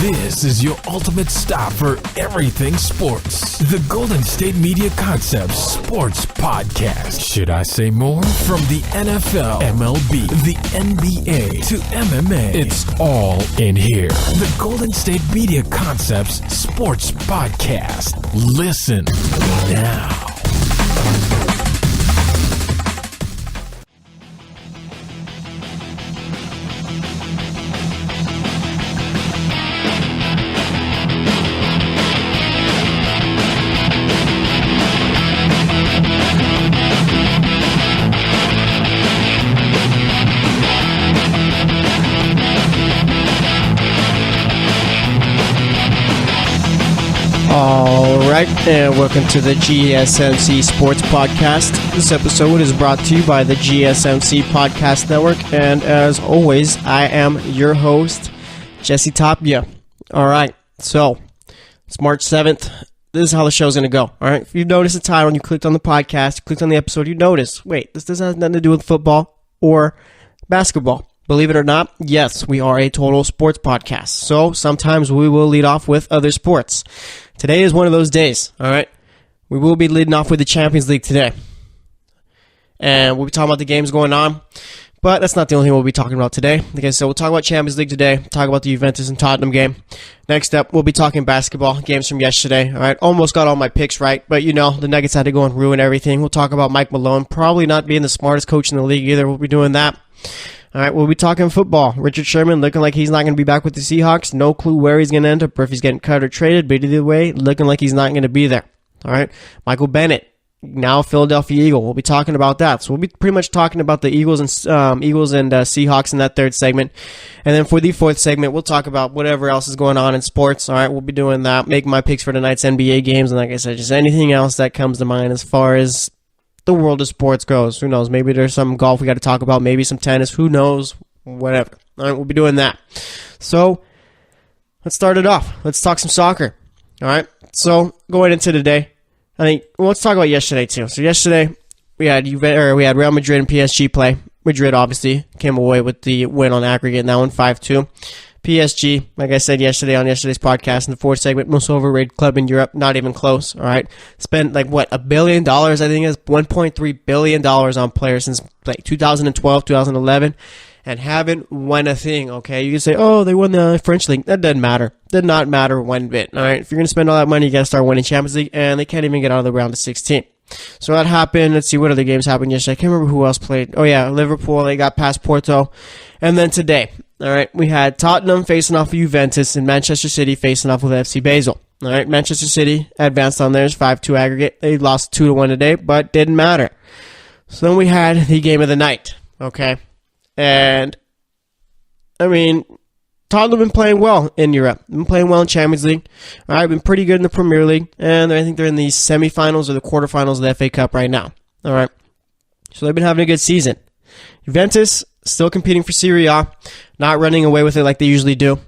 This is your ultimate stop for everything sports. The Golden State Media Concepts Sports Podcast. Should I say more? From the NFL, MLB, the NBA to MMA, it's all in here. The Golden State Media Concepts Sports Podcast. Listen now. Alright, and welcome to the GSMC Sports Podcast. This episode is brought to you by the GSMC Podcast Network, and as always, I am your host, Jesse Tapia. Alright, so, it's March 7th. This is how the show's going to go. Alright, if you notice the title and you clicked on the podcast, you clicked on the episode, you notice, wait, this doesn't have nothing to do with football or basketball. Believe it or not, yes, we are a total sports podcast. So sometimes we will lead off with other sports. Today is one of those days, all right? We will be leading off with the Champions League today. And we'll be talking about the games going on. But that's not the only thing we'll be talking about today. Like I said, we'll talk about Champions League today, talk about the Juventus and Tottenham game. Next up, we'll be talking basketball, games from yesterday. All right, almost got all my picks right, but you know, the Nuggets had to go and ruin everything. We'll talk about Mike Malone, probably not being the smartest coach in the league either. We'll be doing that. All right, we'll be talking football. Richard Sherman looking like he's not going to be back with the Seahawks. No clue where he's going to end up or if he's getting cut or traded, but either way, looking like he's not going to be there. All right, Michael Bennett, now a Philadelphia Eagle. We'll be talking about that. So we'll be pretty much talking about the Eagles and Seahawks in that third segment. And then for the fourth segment, we'll talk about whatever else is going on in sports. All right, we'll be doing that, making my picks for tonight's NBA games, and like I said, just anything else that comes to mind as far as the world of sports goes. Who knows? Maybe there's some golf we got to talk about. Maybe some tennis. Who knows? Whatever. All right, we'll be doing that. So let's start it off. Let's talk some soccer. All right. So going into today, let's talk about yesterday too. So yesterday we had Real Madrid and PSG play. Madrid obviously came away with the win on aggregate in that one, 5-2. PSG, like I said yesterday on yesterday's podcast in the fourth segment, most overrated club in Europe, not even close, all right? Spent $1 billion, I think it's $1.3 billion on players since 2012, 2011, and haven't won a thing, okay? You can say, oh, they won the French league. That doesn't matter. Did not matter one bit, all right? If you're going to spend all that money, you got to start winning Champions League, and they can't even get out of the round of 16. So that happened. Let's see what other games happened yesterday. I can't remember who else played. Oh, yeah, Liverpool. They got past Porto. And then today, all right, we had Tottenham facing off with Juventus and Manchester City facing off with FC Basel. All right, Manchester City advanced on theirs, 5-2 aggregate. They lost 2-1 today, but didn't matter. So then we had the game of the night, okay? And, Tottenham been playing well in Europe. Been playing well in Champions League. All right, been pretty good in the Premier League. And I think they're in the semifinals or the quarterfinals of the FA Cup right now. All right. So they've been having a good season. Juventus still competing for Serie A. Not running away with it like they usually do.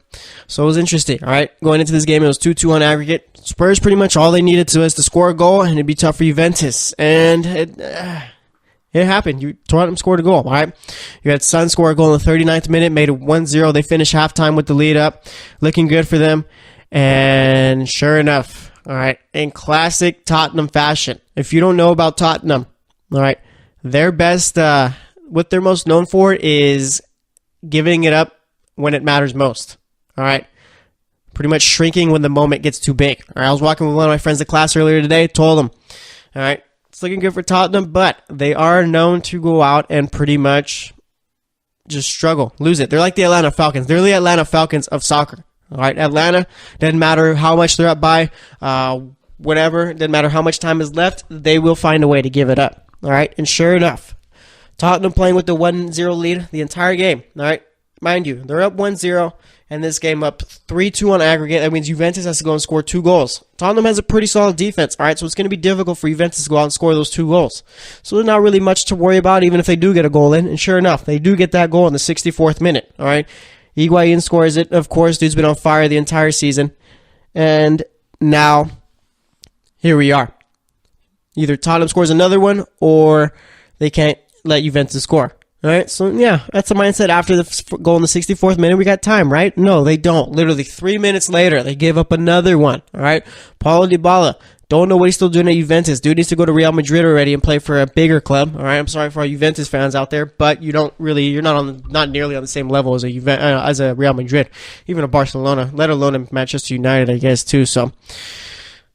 So it was interesting. All right. Going into this game, it was 2-2 on aggregate. Spurs pretty much all they needed to was to score a goal, and it'd be tough for Juventus. And it happened. Tottenham scored a goal, all right? You had Son score a goal in the 39th minute, made it 1-0. They finished halftime with the lead up. Looking good for them. And sure enough, all right, in classic Tottenham fashion, if you don't know about Tottenham, all right, their best, what they're most known for is giving it up when it matters most, all right? Pretty much shrinking when the moment gets too big. All right, I was walking with one of my friends at class earlier today, told him, all right, it's looking good for Tottenham, but they are known to go out and pretty much just struggle, lose it. They're like the Atlanta Falcons. They're the Atlanta Falcons of soccer. All right, Atlanta, doesn't matter how much they're up by, whatever, doesn't matter how much time is left, they will find a way to give it up. All right, and sure enough, Tottenham playing with the 1-0 lead the entire game. All right, mind you, they're up 1-0. And this game up 3-2 on aggregate. That means Juventus has to go and score 2 goals. Tottenham has a pretty solid defense, all right? So it's going to be difficult for Juventus to go out and score those 2 goals. So there's not really much to worry about, even if they do get a goal in. And sure enough, they do get that goal in the 64th minute, all right? Higuain scores it, of course. Dude's been on fire the entire season. And now, here we are. Either Tottenham scores another one, or they can't let Juventus score. All right, so yeah, that's the mindset after the goal in the 64th minute. We got time, right? No, they don't. Literally 3 minutes later, they give up another one. All right, Paulo Dybala, don't know what he's still doing at Juventus. Dude needs to go to Real Madrid already and play for a bigger club. All right, I'm sorry for our Juventus fans out there, but you're not nearly on the same level as a Real Madrid, even a Barcelona, let alone a Manchester United, I guess too. So.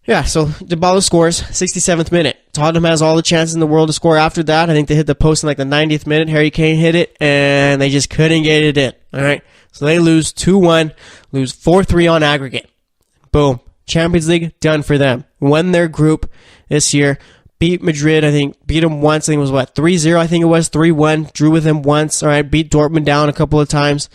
Yeah, so Dybala scores, 67th minute. Tottenham has all the chances in the world to score after that. I think they hit the post in like the 90th minute. Harry Kane hit it, and they just couldn't get it in. All right, so they lose 2-1, lose 4-3 on aggregate. Boom. Champions League, done for them. Won their group this year. Beat Madrid, I think. Beat them once. I think it was, 3-0, I think it was. 3-1. Drew with them once. All right, beat Dortmund down a couple of times.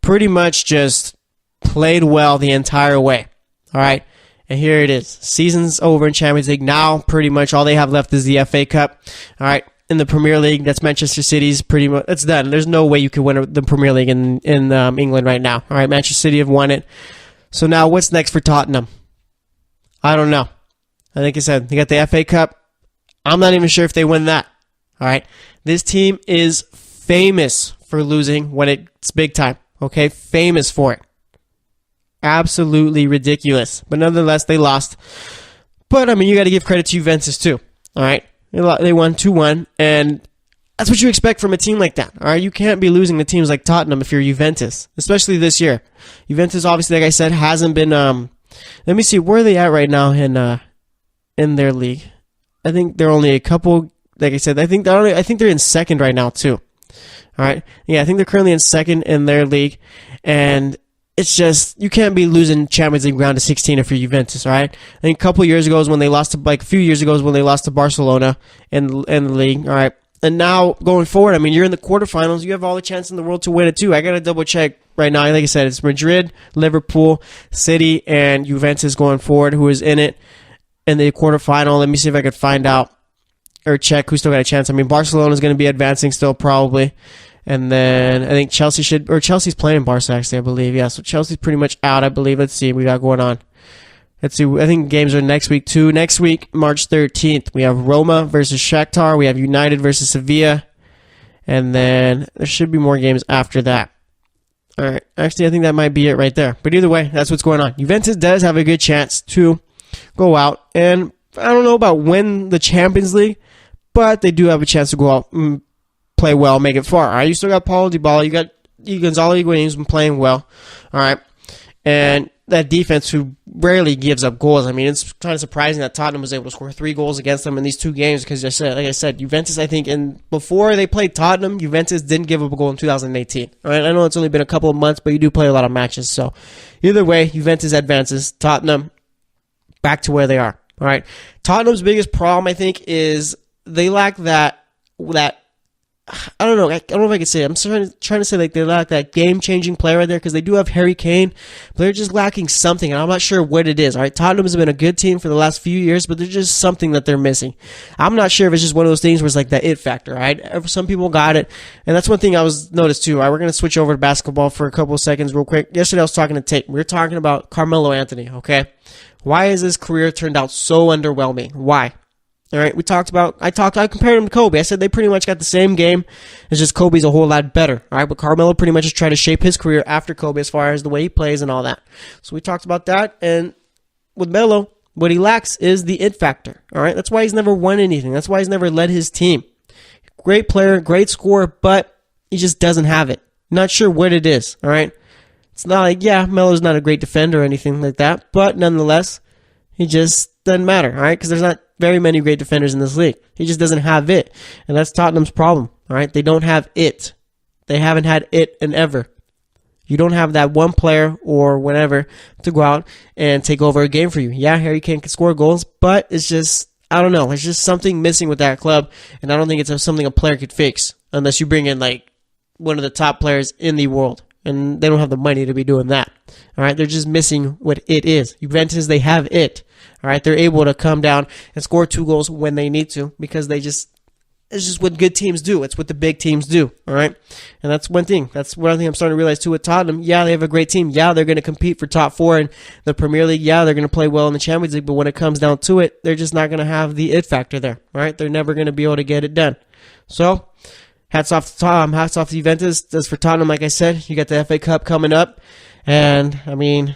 Pretty much just played well the entire way. All right. And here it is. Season's over in Champions League. Now, pretty much all they have left is the FA Cup. All right. In the Premier League, that's Manchester City's pretty much, it's done. There's no way you can win the Premier League in England right now. All right. Manchester City have won it. So now what's next for Tottenham? I don't know. Like I said, they got the FA Cup. I'm not even sure if they win that. All right. This team is famous for losing when it's big time. Okay. Famous for it. Absolutely ridiculous. But nonetheless, they lost. But, I mean, you got to give credit to Juventus, too. All right? They won 2-1, and that's what you expect from a team like that. All right? You can't be losing to teams like Tottenham if you're Juventus, especially this year. Juventus, obviously, like I said, hasn't been... let me see. Where are they at right now in their league? I think they're only a couple... Like I said, I think they're in second right now, too. All right? Yeah, I think they're currently in second in their league, and... It's just, you can't be losing Champions League round of 16 if you're Juventus, all right? I think a few years ago is when they lost to Barcelona in the league, all right? And now, going forward, I mean, you're in the quarterfinals. You have all the chance in the world to win it, too. I got to double check right now. Like I said, it's Madrid, Liverpool, City, and Juventus going forward, who is in it in the quarterfinal. Let me see if I could find out or check who's still got a chance. I mean, Barcelona is going to be advancing still, probably. And then I think Chelsea's playing Barca, actually, I believe. Yeah, so Chelsea's pretty much out, I believe. Let's see what we got going on. Let's see. I think games are next week, too. Next week, March 13th, we have Roma versus Shakhtar. We have United versus Sevilla. And then there should be more games after that. All right. Actually, I think that might be it right there. But either way, that's what's going on. Juventus does have a good chance to go out. And I don't know about win the Champions League, but they do have a chance to go out and play well, make it far. All right, you still got Paulo Dybala, you got Gonzalo Higuain's been playing well. All right, and that defense who rarely gives up goals. I mean, it's kind of surprising that Tottenham was able to score 3 goals against them in these 2 games because, like I said, Juventus, I think, before they played Tottenham, Juventus didn't give up a goal in 2018. All right, I know it's only been a couple of months, but you do play a lot of matches. So either way, Juventus advances. Tottenham back to where they are. All right, Tottenham's biggest problem, I think, is they lack that. I don't know. I don't know if I can say it. I'm trying to say like they lack that game-changing player right there because they do have Harry Kane, but they're just lacking something, and I'm not sure what it is. All right, Tottenham has been a good team for the last few years, but there's just something that they're missing. I'm not sure if it's just one of those things where it's like that it factor. All right, some people got it, and that's one thing I was noticed too. All right, we're gonna switch over to basketball for a couple of seconds, real quick. Yesterday I was talking to Tate. We were talking about Carmelo Anthony. Okay, why has his career turned out so underwhelming? Why? All right, I compared him to Kobe. I said they pretty much got the same game. It's just Kobe's a whole lot better. All right, but Carmelo pretty much is trying to shape his career after Kobe as far as the way he plays and all that. So we talked about that. And with Melo, what he lacks is the it factor. All right, that's why he's never won anything. That's why he's never led his team. Great player, great scorer, but he just doesn't have it. Not sure what it is. All right, it's not like, yeah, Melo's not a great defender or anything like that, but nonetheless, he just doesn't matter. All right, because there's not very many great defenders in this league. He just doesn't have it. And that's Tottenham's problem. All right. They don't have it. They haven't had it in ever. You don't have that one player or whatever to go out and take over a game for you. Yeah, Harry Kane can score goals, but it's just, I don't know. There's just something missing with that club. And I don't think it's something a player could fix unless you bring in like one of the top players in the world. And they don't have the money to be doing that. All right. They're just missing what it is. Juventus, they have it. All right, they're able to come down and score 2 goals when they need to because it's just what good teams do. It's what the big teams do, all right? And that's one thing. That's one thing I'm starting to realize, too, with Tottenham. Yeah, they have a great team. Yeah, they're going to compete for top 4 in the Premier League. Yeah, they're going to play well in the Champions League, but when it comes down to it, they're just not going to have the it factor there, all right? They're never going to be able to get it done. So, hats off to Tottenham, hats off to Juventus. As for Tottenham, like I said, you got the FA Cup coming up, and I mean,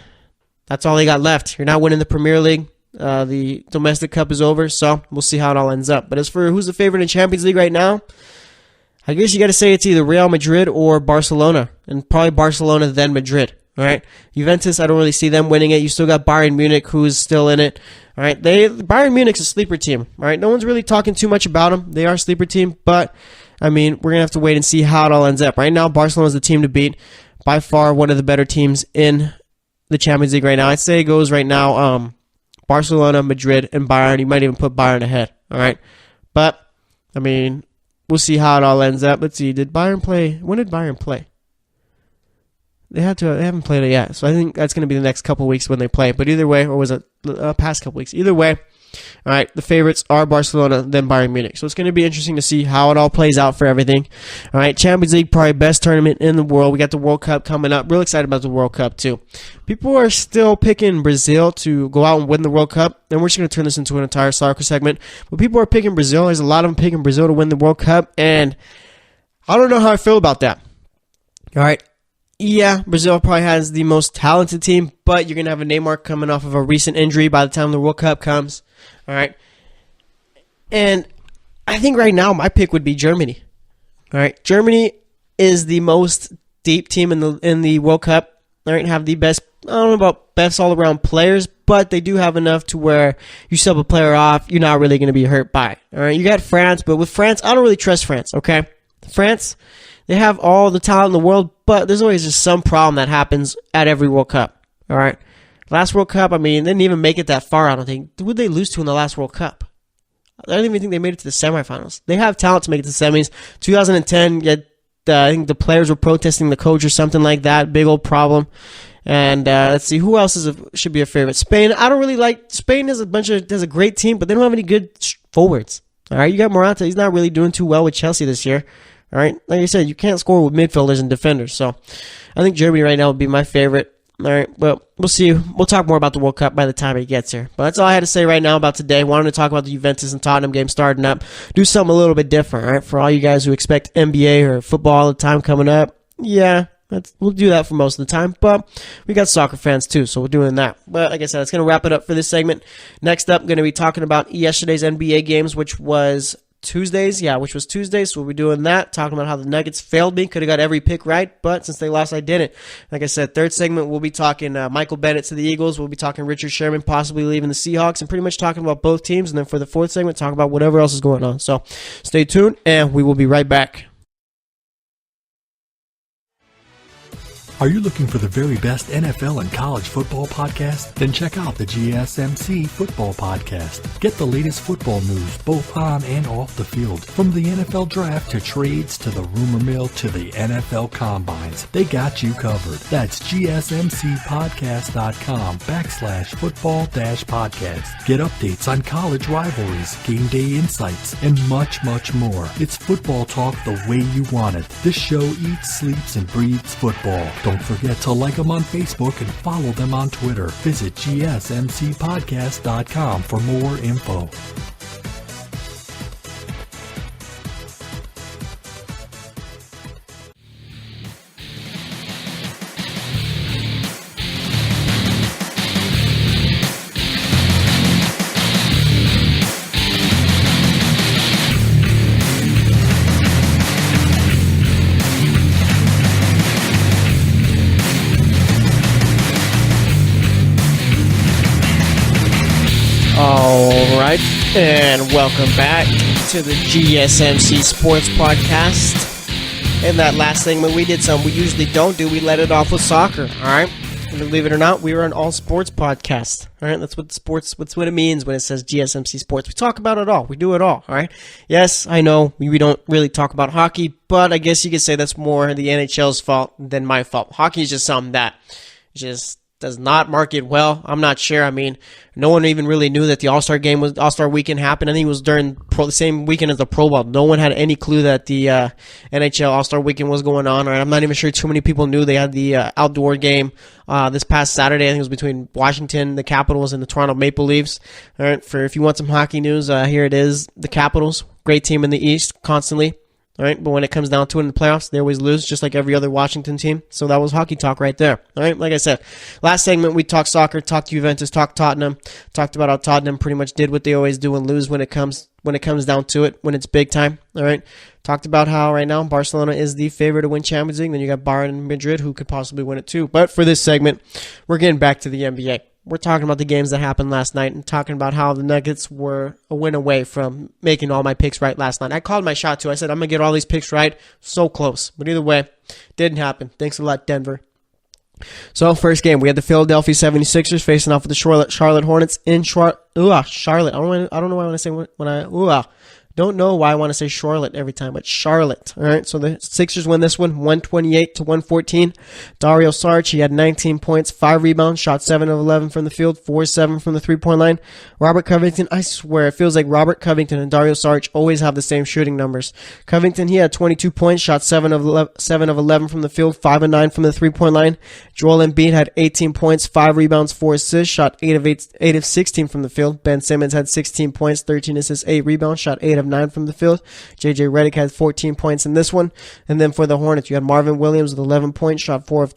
that's all they got left. You're not winning the Premier League. The domestic cup is over, so we'll see how it all ends up. But as for who's the favorite in Champions League right now, I guess you got to say it's either Real Madrid or Barcelona, and probably Barcelona then Madrid. All right, Juventus, I don't really see them winning it. You still got Bayern Munich, who's still in it. All right, Bayern Munich's a sleeper team. All right, no one's really talking too much about them. They are a sleeper team, but I mean, we're gonna have to wait and see how it all ends up. Right now, Barcelona's the team to beat, by far one of the better teams in the Champions League right now. I'd say it goes right now, Barcelona, Madrid, and Bayern. You might even put Bayern ahead. All right, but I mean, we'll see how it all ends up. Let's see. Did Bayern play? When did Bayern play? They haven't played it yet, so I think that's going to be the next couple weeks when they play. But either way, or was it past couple weeks? Either way, all right, the favorites are Barcelona, then Bayern Munich. So it's going to be interesting to see how it all plays out for everything. All right, Champions League, probably best tournament in the world. We got the World Cup coming up. Real excited about the World Cup, too. People are still picking Brazil to go out and win the World Cup, and we're just going to turn this into an entire soccer segment. But people are picking Brazil. There's a lot of them picking Brazil to win the World Cup, and I don't know how I feel about that. All right. Yeah, Brazil probably has the most talented team, but you're going to have a Neymar coming off of a recent injury by the time the World Cup comes. All right. And I think right now my pick would be Germany. All right. Germany is the most deep team in the World Cup. All right. Have the best, I don't know about best all around players, but they do have enough to where you sub a player off, you're not really going to be hurt by it. All right. You got France, but with France, I don't really trust France. Okay. France, they have all the talent in the world, but there's always just some problem that happens at every World Cup. All right. Last World Cup, I mean, they didn't even make it that far, I don't think. Who would they lose to in the last World Cup? I don't even think they made it to the semifinals. They have talent to make it to the semis. 2010, I think the players were protesting the coach or something like that. Big old problem. And let's see, who else should be a favorite? Spain, I don't really like. Spain has a great team, but they don't have any good forwards. All right, you got Morata. He's not really doing too well with Chelsea this year. All right, like I said, you can't score with midfielders and defenders. So I think Germany right now would be my favorite. All right, but we'll see. We'll talk more about the World Cup by the time it gets here. But that's all I had to say right now about today. Wanted to talk about the Juventus and Tottenham game starting up. Do something a little bit different, all right? For all you guys who expect NBA or football all the time coming up, yeah, we'll do that for most of the time. But we got soccer fans too, so we're doing that. But like I said, that's going to wrap it up for this segment. Next up, I'm going to be talking about yesterday's NBA games, which was Tuesday, so we'll be doing that, talking about how the Nuggets failed me. Could have got every pick right, but since they lost, I didn't. Like I said, third segment, we'll be talking Michael Bennett to the Eagles. We'll be talking Richard Sherman possibly leaving the Seahawks, and pretty much talking about both teams. And then for the fourth segment, talk about whatever else is going on. So stay tuned, and we will be right back. Are you looking for the very best NFL and college football podcast? Then check out the GSMC Football Podcast. Get the latest football news both on and off the field. From the NFL Draft to trades to the rumor mill to the NFL Combines. They got you covered. That's GSMCpodcast.com/football-podcast. Get updates on college rivalries, game day insights, and much, much more. It's football talk the way you want it. This show eats, sleeps, and breathes football. Don't forget to like them on Facebook and follow them on Twitter. Visit GSMCpodcast.com for more info. All right, and welcome back to the GSMC Sports Podcast. In that last segment, we did something we usually don't do. We let it off with soccer, all right? And believe it or not, we are an all-sports podcast, all right? That's what it means when it says GSMC Sports. We talk about it all. We do it all right? Yes, I know we don't really talk about hockey, but I guess you could say that's more the NHL's fault than my fault. Hockey is just something that just does not market well. I'm not sure. I mean, no one even really knew that the All-Star Weekend happened. I think it was during the same weekend as the Pro Bowl. No one had any clue that the NHL All-Star Weekend was going on. Right? I'm not even sure too many people knew they had the outdoor game this past Saturday. I think it was between Washington, the Capitals, and the Toronto Maple Leafs. All right, if you want some hockey news, here it is. The Capitals, great team in the East, constantly. All right, but when it comes down to it in the playoffs, they always lose, just like every other Washington team. So that was hockey talk right there. All right, like I said, last segment we talked soccer, talked Juventus, talked Tottenham, talked about how Tottenham pretty much did what they always do and lose when it comes down to it, when it's big time. All right, talked about how right now Barcelona is the favorite to win Champions League. Then you got Bayern and Madrid, who could possibly win it too. But for this segment, we're getting back to the NBA. We're talking about the games that happened last night and talking about how the Nuggets were a win away from making all my picks right last night. I called my shot too. I said, I'm going to get all these picks right. So close. But either way, didn't happen. Thanks a lot, Denver. So, first game, we had the Philadelphia 76ers facing off with the Charlotte Hornets in Charlotte. I don't know why I want to say Don't know why I want to say Charlotte every time, but Charlotte. All right, so the Sixers win this one, 128-114. Dario Saric, he had 19 points, 5 rebounds, shot 7 of 11 from the field, 4-7 from the three-point line. Robert Covington, I swear, it feels like Robert Covington and Dario Saric always have the same shooting numbers. Covington, he had 22 points, shot 7 of 11 from the field, 5 of 9 from the three-point line. Joel Embiid had 18 points, 5 rebounds, 4 assists, shot 8 of 16 from the field. Ben Simmons had 16 points, 13 assists, 8 rebounds, shot 8 of 9 from the field. JJ Redick had 14 points in this one. And then for the Hornets, you had Marvin Williams with 11 points, shot 4 of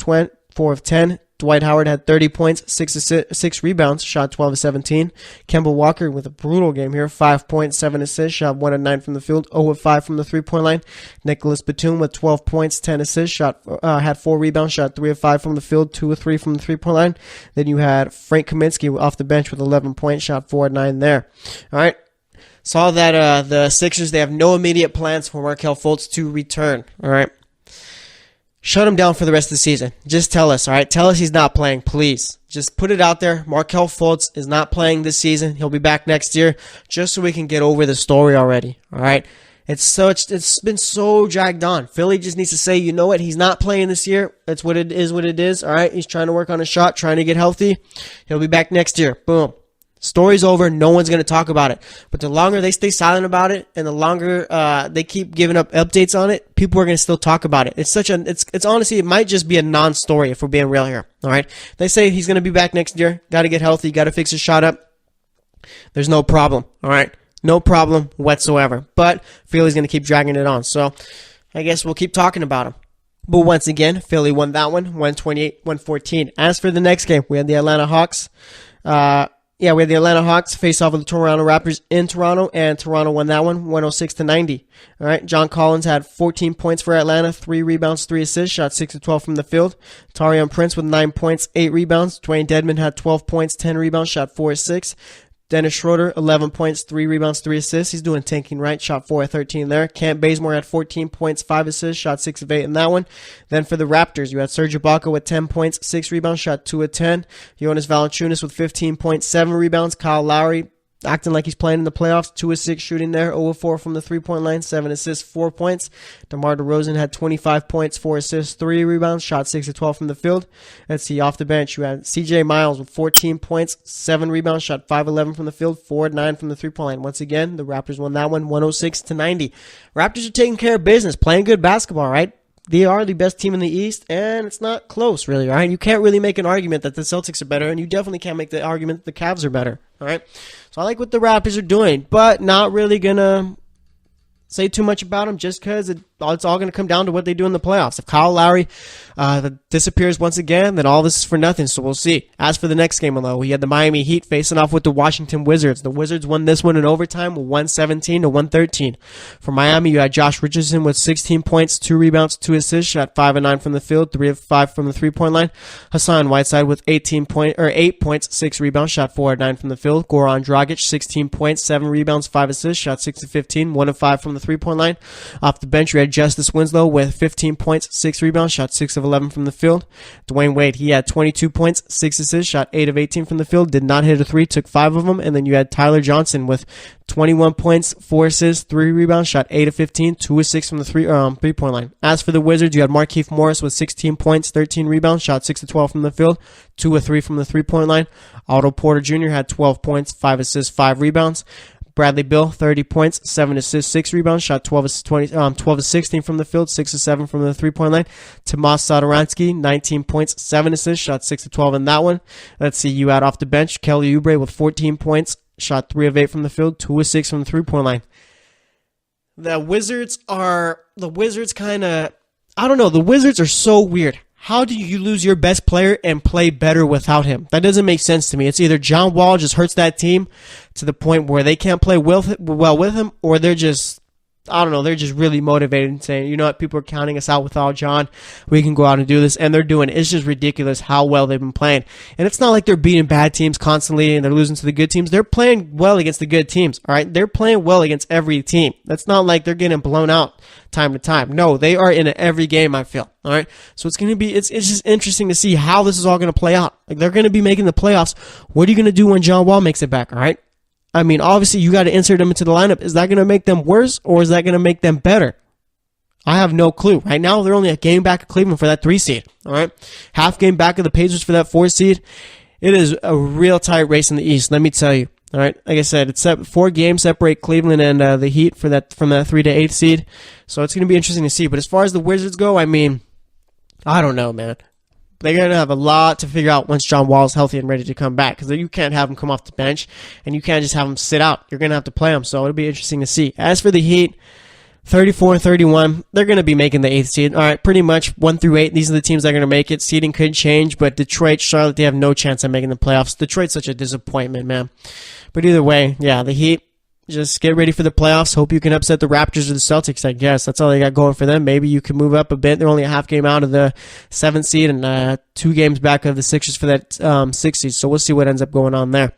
10. Dwight Howard had 30 points, 6 rebounds, shot 12 of 17. Kemba Walker with a brutal game here, 5 points, 7 assists, shot 1 of 9 from the field, 0 of 5 from the three-point line. Nicholas Batum with 12 points, 10 assists, had 4 rebounds, shot 3 of 5 from the field, 2 of 3 from the three-point line. Then you had Frank Kaminsky off the bench with 11 points, shot 4 of 9 there. All right. Saw that the Sixers, they have no immediate plans for Markelle Fultz to return. All right. Shut him down for the rest of the season. Just tell us, all right? Tell us he's not playing, please. Just put it out there. Markelle Fultz is not playing this season. He'll be back next year, just so we can get over the story already, all right? It's been so dragged on. Philly just needs to say, you know what? He's not playing this year. That's what it is, all right? He's trying to work on his shot, trying to get healthy. He'll be back next year. Boom. Story's over. No one's going to talk about it. But the longer they stay silent about it and the longer they keep giving up updates on it, people are going to still talk about it. It's honestly, it might just be a non-story if we're being real here. All right. They say he's going to be back next year. Got to get healthy. Got to fix his shot up. There's no problem. All right. No problem whatsoever. But Philly's going to keep dragging it on. So I guess we'll keep talking about him. But once again, Philly won that one, 128-114. As for the next game, we had the Atlanta Hawks. We had the Atlanta Hawks face off with the Toronto Raptors in Toronto, and Toronto won that one, 106-90. All right, John Collins had 14 points for Atlanta, 3 rebounds, 3 assists, shot 6 of 12 from the field. Taurean Prince with 9 points, 8 rebounds. Dwayne Dedmon had 12 points, 10 rebounds, shot 4 of 6. Dennis Schroeder, 11 points, 3 rebounds, 3 assists. He's doing tanking right. Shot 4 of 13 there. Cam Bazemore had 14 points, 5 assists, shot 6 of 8 in that one. Then for the Raptors, you had Serge Ibaka with 10 points, 6 rebounds, shot 2 of 10. Jonas Valanciunas with 15 points, 7 rebounds. Kyle Lowry acting like he's playing in the playoffs, 2 of 6 shooting there, 0 of 4 from the three-point line, 7 assists, 4 points. DeMar DeRozan had 25 points, 4 assists, 3 rebounds, shot 6 of 12 from the field. Let's see, off the bench, you had CJ Miles with 14 points, 7 rebounds, shot 5 of 11 from the field, 4 of 9 from the three-point line. Once again, the Raptors won that one, 106-90. Raptors are taking care of business, playing good basketball, right? They are the best team in the East, and it's not close, really, all right? You can't really make an argument that the Celtics are better, and you definitely can't make the argument that the Cavs are better, all right? So I like what the Raptors are doing, but not really going to say too much about them just because it's all going to come down to what they do in the playoffs. If Kyle Lowry disappears once again, then all this is for nothing, so we'll see. As for the next game, though, we had the Miami Heat facing off with the Washington Wizards. The Wizards won this one in overtime, 117-113. For Miami, you had Josh Richardson with 16 points, 2 rebounds, 2 assists, shot 5 of 9 from the field, 3 of 5 from the three-point line. Hassan Whiteside with 8 points, 6 rebounds, shot 4 of 9 from the field. Goran Dragic, 16 points, 7 rebounds, 5 assists, shot 6 of 15, 1 of 5 from the three-point line. Off the bench, you had Justice Winslow with 15 points, 6 rebounds, shot 6 of 11 from the field. Dwayne Wade, he had 22 points, 6 assists, shot 8 of 18 from the field, did not hit a 3, took 5 of them. And then you had Tyler Johnson with 21 points, 4 assists, 3 rebounds, shot 8 of 15, 2 of 6 from the three-point line. As for the Wizards, you had Markieff Morris with 16 points, 13 rebounds, shot 6 of 12 from the field, 2 of 3 from the three-point line. Otto Porter Jr. had 12 points, 5 assists, 5 rebounds. Bradley Beal, 30 points, 7 assists, 6 rebounds, shot 12 of 16 from the field, 6 of 7 from the three-point line. Tomas Satoransky, 19 points, 7 assists, shot 6 of 12 in that one. Let's see, you had off the bench Kelly Oubre with 14 points, shot 3 of 8 from the field, 2 of 6 from the three-point line. The Wizards kind of, I don't know, the Wizards are so weird. How do you lose your best player and play better without him? That doesn't make sense to me. It's either John Wall just hurts that team to the point where they can't play well with him, or they're just, I don't know, they're just really motivated and saying, you know what, people are counting us out without John. We can go out and do this. And they're doing it. It's just ridiculous how well they've been playing. And it's not like they're beating bad teams constantly and they're losing to the good teams. They're playing well against the good teams, all right? They're playing well against every team. That's not like they're getting blown out time to time. No, they are in every game, I feel, all right? So it's going to be, it's just interesting to see how this is all going to play out. Like, they're going to be making the playoffs. What are you going to do when John Wall makes it back, all right? I mean, obviously, you got to insert them into the lineup. Is that going to make them worse, or is that going to make them better? I have no clue. Right now, they're only a game back of Cleveland for that 3 seed. All right, half game back of the Pacers for that 4 seed. It is a real tight race in the East. Let me tell you. All right, like I said, it's 4 games separate Cleveland and the Heat for that from that 3 to 8 seed. So it's going to be interesting to see. But as far as the Wizards go, I mean, I don't know, man. They're going to have a lot to figure out once John Wall is healthy and ready to come back, because you can't have him come off the bench, and you can't just have him sit out. You're going to have to play him, so it'll be interesting to see. As for the Heat, 34-31, they're going to be making the 8th seed. All right, pretty much 1 through 8, these are the teams that are going to make it. Seeding could change, but Detroit, Charlotte, they have no chance of making the playoffs. Detroit's such a disappointment, man. But either way, yeah, the Heat, just get ready for the playoffs. Hope you can upset the Raptors or the Celtics, I guess. That's all they got going for them. Maybe you can move up a bit. They're only a half game out of the 7th seed and 2 games back of the Sixers for that 6th seed. So we'll see what ends up going on there.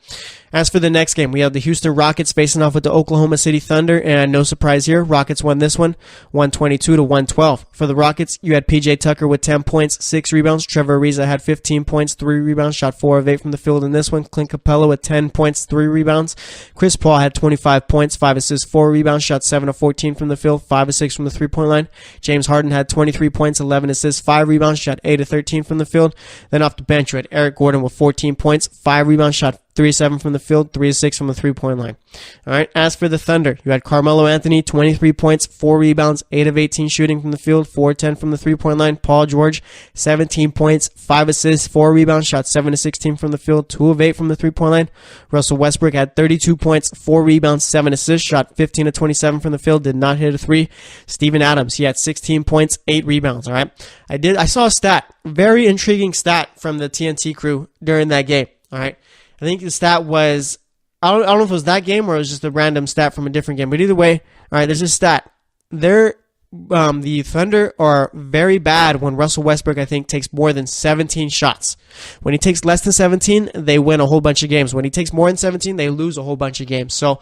As for the next game, we have the Houston Rockets facing off with the Oklahoma City Thunder, and no surprise here, Rockets won this one, 122-112. For the Rockets, you had PJ Tucker with 10 points, 6 rebounds. Trevor Ariza had 15 points, 3 rebounds, shot 4 of 8 from the field in this one. Clint Capella with 10 points, 3 rebounds. Chris Paul had 25 points, 5 assists, 4 rebounds, shot 7 of 14 from the field, 5 of 6 from the three-point line. James Harden had 23 points, 11 assists, 5 rebounds, shot 8 of 13 from the field. Then off the bench, you had Eric Gordon with 14 points, 5 rebounds, shot 3-7 from the field, 3-6 from the three-point line. All right. As for the Thunder, you had Carmelo Anthony, 23 points, 4 rebounds, 8 of 18 shooting from the field, 4-10 from the three-point line. Paul George, 17 points, 5 assists, 4 rebounds, shot 7 of 16 from the field, 2 of 8 from the three-point line. Russell Westbrook had 32 points, 4 rebounds, 7 assists, shot 15 of 27 from the field, did not hit a 3. Steven Adams, he had 16 points, 8 rebounds. All right. I saw a stat, very intriguing stat from the TNT crew during that game. All right. I think the stat was, I don't know if it was that game or it was just a random stat from a different game. But either way, all right, there's a stat. The Thunder are very bad when Russell Westbrook, I think, takes more than 17 shots. When he takes less than 17, they win a whole bunch of games. When he takes more than 17, they lose a whole bunch of games. So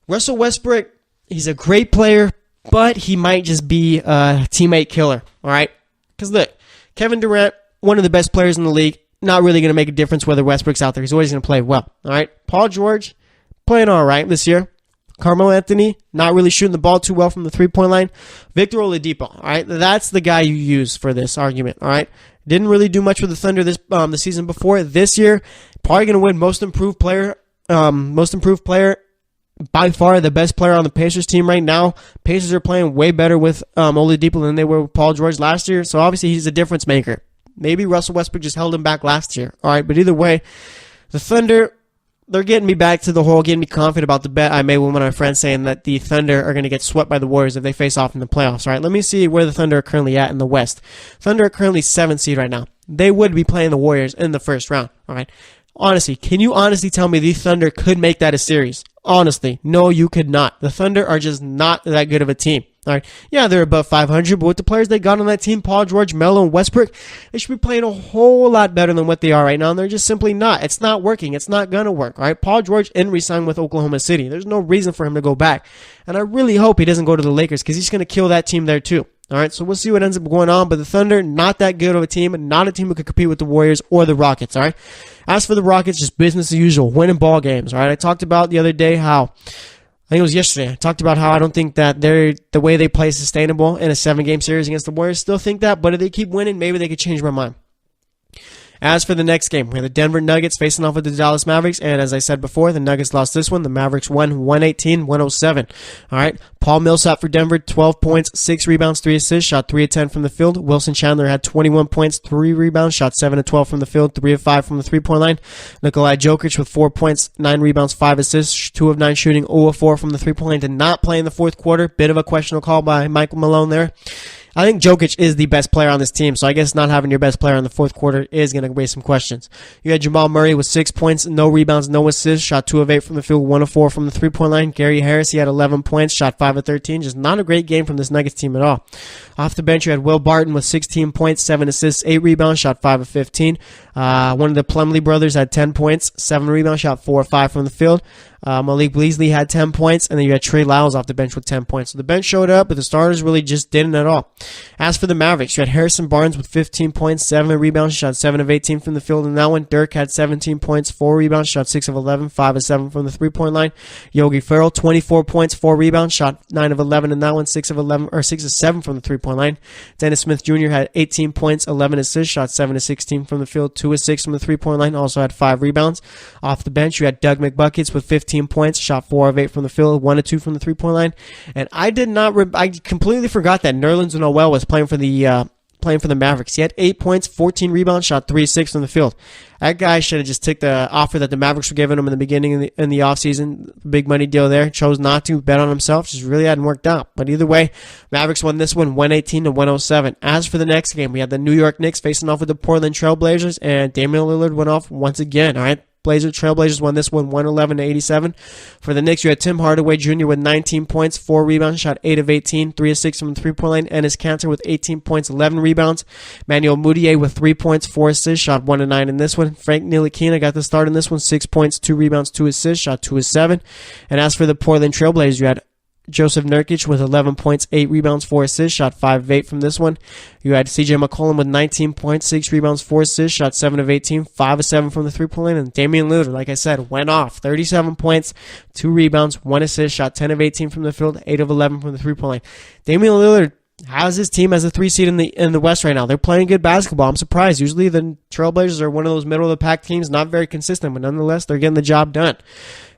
Russell Westbrook, he's a great player, but he might just be a teammate killer, all right? Because look, Kevin Durant, one of the best players in the league, not really going to make a difference whether Westbrook's out there. He's always going to play well. All right. Paul George, playing all right this year. Carmelo Anthony, not really shooting the ball too well from the three-point line. Victor Oladipo, all right. That's the guy you use for this argument. All right. Didn't really do much with the Thunder this the season before. This year, probably going to win most improved player. By far the best player on the Pacers team right now. Pacers are playing way better with Oladipo than they were with Paul George last year. So obviously he's a difference maker. Maybe Russell Westbrook just held him back last year. All right, but either way, the Thunder, they're getting me back to the whole, getting me confident about the bet I made with one of my friends saying that the Thunder are going to get swept by the Warriors if they face off in the playoffs. All right, let me see where the Thunder are currently at in the West. Thunder are currently 7th seed right now. They would be playing the Warriors in the first round. All right, honestly, can you honestly tell me the Thunder could make that a series? Honestly, no, you could not. The Thunder are just not that good of a team. All right. Yeah, they're above 500, but with the players they got on that team, Paul George, Melo, and Westbrook, they should be playing a whole lot better than what they are right now, and they're just simply not. It's not working. It's not going to work. All right. Paul George didn't resign with Oklahoma City. There's no reason for him to go back, and I really hope he doesn't go to the Lakers because he's going to kill that team there too. All right, so we'll see what ends up going on, but the Thunder, not that good of a team, not a team who could compete with the Warriors or the Rockets, all right? As for the Rockets, just business as usual, winning ball games, all right? I talked about the other day how, I think it was yesterday, I talked about how I don't think that the way they play is sustainable in a 7-game series against the Warriors. Still think that, but if they keep winning, maybe they could change my mind. As for the next game, we have the Denver Nuggets facing off with the Dallas Mavericks, and as I said before, the Nuggets lost this one. The Mavericks won 118-107. All right, Paul Millsap for Denver, 12 points, 6 rebounds, 3 assists, shot 3 of 10 from the field. Wilson Chandler had 21 points, 3 rebounds, shot 7 of 12 from the field, 3 of 5 from the three-point line. Nikolai Jokic with 4 points, 9 rebounds, 5 assists, 2 of 9 shooting, 0 of 4 from the three-point line. Did not play in the fourth quarter. Bit of a questionable call by Michael Malone there. I think Jokic is the best player on this team, so I guess not having your best player in the fourth quarter is going to raise some questions. You had Jamal Murray with 6 points, no rebounds, no assists, shot 2 of 8 from the field, 1 of 4 from the three-point line. Gary Harris, he had 11 points, shot 5 of 13. Just not a great game from this Nuggets team at all. Off the bench, you had Will Barton with 16 points, 7 assists, 8 rebounds, shot 5 of 15. One of the Plumlee brothers had 10 points, 7 rebounds, shot 4 of 5 from the field. Malik Beasley had 10 points, and then you had Trey Lyles off the bench with 10 points. So the bench showed up, but the starters really just didn't at all. As for the Mavericks, you had Harrison Barnes with 15 points, 7 rebounds, shot 7 of 18 from the field in that one. Dirk had 17 points, 4 rebounds, shot 6 of 11, 5 of 7 from the three-point line. Yogi Ferrell, 24 points, 4 rebounds, shot 9 of 11 in that one, 6 of 7 from the three-point line. Dennis Smith Jr. had 18 points, 11 assists, shot 7 of 16 from the field, 2 of 6 from the three-point line, also had 5 rebounds. Off the bench, you had Doug McBuckets with 15 points, shot 4 of 8 from the field, 1 of 2 from the three-point line. And I completely forgot that Nerlens Noel was playing for the Mavericks. He had 8 points, 14 rebounds, shot 3 of 6 from the field. That guy should have just took the offer that the Mavericks were giving him in the beginning in the offseason. Big money deal there. Chose not to bet on himself. Just really hadn't worked out. But either way, Mavericks won this one 118-107. As for the next game, we had the New York Knicks facing off with the Portland Trailblazers, and Damian Lillard went off once again. All right. Trailblazers won this one 111-87. For the Knicks, you had Tim Hardaway Jr. with 19 points, 4 rebounds, shot 8 of 18, 3 of 6 from the three-point line. Enes Kanter with 18 points, 11 rebounds. Manuel Mudiay with 3 points, 4 assists, shot 1 of 9 in this one. Frank Ntilikina got the start in this one, 6 points, 2 rebounds, 2 assists, shot 2 of 7. And as for the Portland Trailblazers, you had Joseph Nurkic with 11 points, 8 rebounds, 4 assists, shot 5 of 8 from this one. You had CJ McCollum with 19 points, 6 rebounds, 4 assists, shot 7 of 18, 5 of 7 from the three-point line. And Damian Lillard, like I said, went off. 37 points, 2 rebounds, 1 assist, shot 10 of 18 from the field, 8 of 11 from the three-point line. Damian Lillard has his team as a 3 seed in the West right now. They're playing good basketball. I'm surprised. Usually the Trailblazers are one of those middle-of-the-pack teams, not very consistent, but nonetheless, they're getting the job done.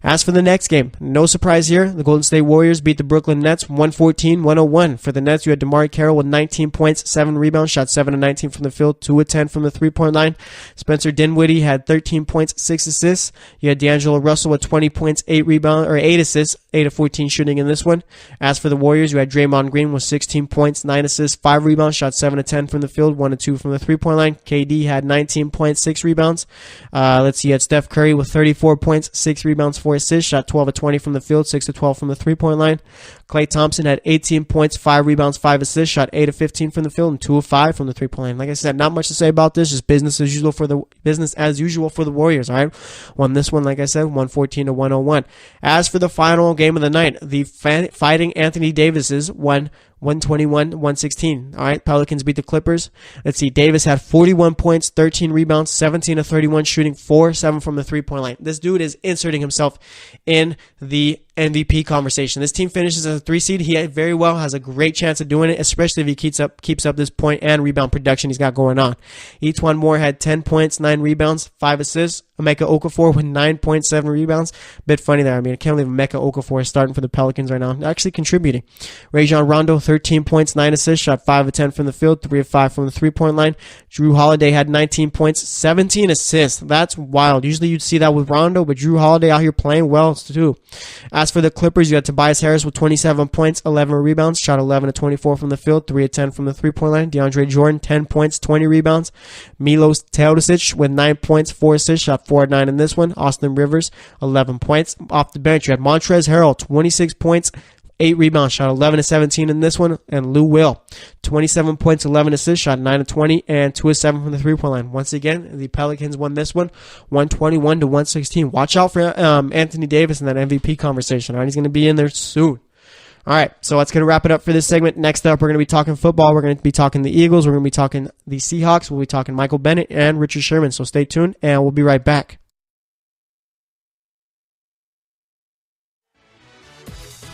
As for the next game, no surprise here. The Golden State Warriors beat the Brooklyn Nets 114-101. For the Nets, you had DeMar Carroll with 19 points, 7 rebounds, shot 7 of 19 from the field, 2 of 10 from the three-point line. Spencer Dinwiddie had 13 points, 6 assists. You had D'Angelo Russell with 20 points, 8 assists, 8 of 14 shooting in this one. As for the Warriors, you had Draymond Green with 16 points, 9 assists, 5 rebounds, shot 7 of 10 from the field, 1 of 2 from the three-point line. KD had 19 points, 6 rebounds. You had Steph Curry with 34 points, 6 rebounds, 4 assists, shot 12 of 20 from the field, 6 of 12 from the three-point line. Klay Thompson had 18 points, 5 rebounds, 5 assists, shot 8 of 15 from the field, and 2 of 5 from the three-point line. Like I said, not much to say about this. Just business as usual for the Warriors. All right, won this one, like I said, 114-101. As for the final game of the night, the Fighting Anthony Davises won 121-116. All right, Pelicans beat the Clippers. Let's see. Davis had 41 points, 13 rebounds, 17 of 31 shooting, 4-7 from the three-point line. This dude is inserting himself in the MVP conversation. This team finishes as a 3 seed. He very well has a great chance of doing it, especially if he keeps up this point and rebound production he's got going on. Etuan Moore had 10 points, 9 rebounds, 5 assists. Emeka Okafor with 9.7 rebounds. Bit funny there. I mean, I can't believe Emeka Okafor is starting for the Pelicans right now. Actually contributing. Rajon Rondo, 13 points, 9 assists, shot 5 of 10 from the field, 3 of 5 from the three-point line. Drew Holiday had 19 points, 17 assists. That's wild. Usually you'd see that with Rondo, but Drew Holiday out here playing well too. As for the Clippers, you had Tobias Harris with 27 points, 11 rebounds, shot 11 of 24 from the field, 3 of 10 from the three-point line. DeAndre Jordan, 10 points, 20 rebounds. Milos Teodosic with 9 points, 4 assists, shot 4 of 9 in this one. Austin Rivers, 11 points. Off the bench, you had Montrezl Harrell, 26 points, 8 rebounds, shot 11 of 17 in this one. And Lou Will, 27 points, 11 assists, shot 9 of 20, and 2 of 7 from the three-point line. Once again, the Pelicans won this one, 121-116. Watch out for Anthony Davis in that MVP conversation. All right, he's going to be in there soon. All right, so that's going to wrap it up for this segment. Next up, we're going to be talking football. We're going to be talking the Eagles. We're going to be talking the Seahawks. We'll be talking Michael Bennett and Richard Sherman. So stay tuned, and we'll be right back.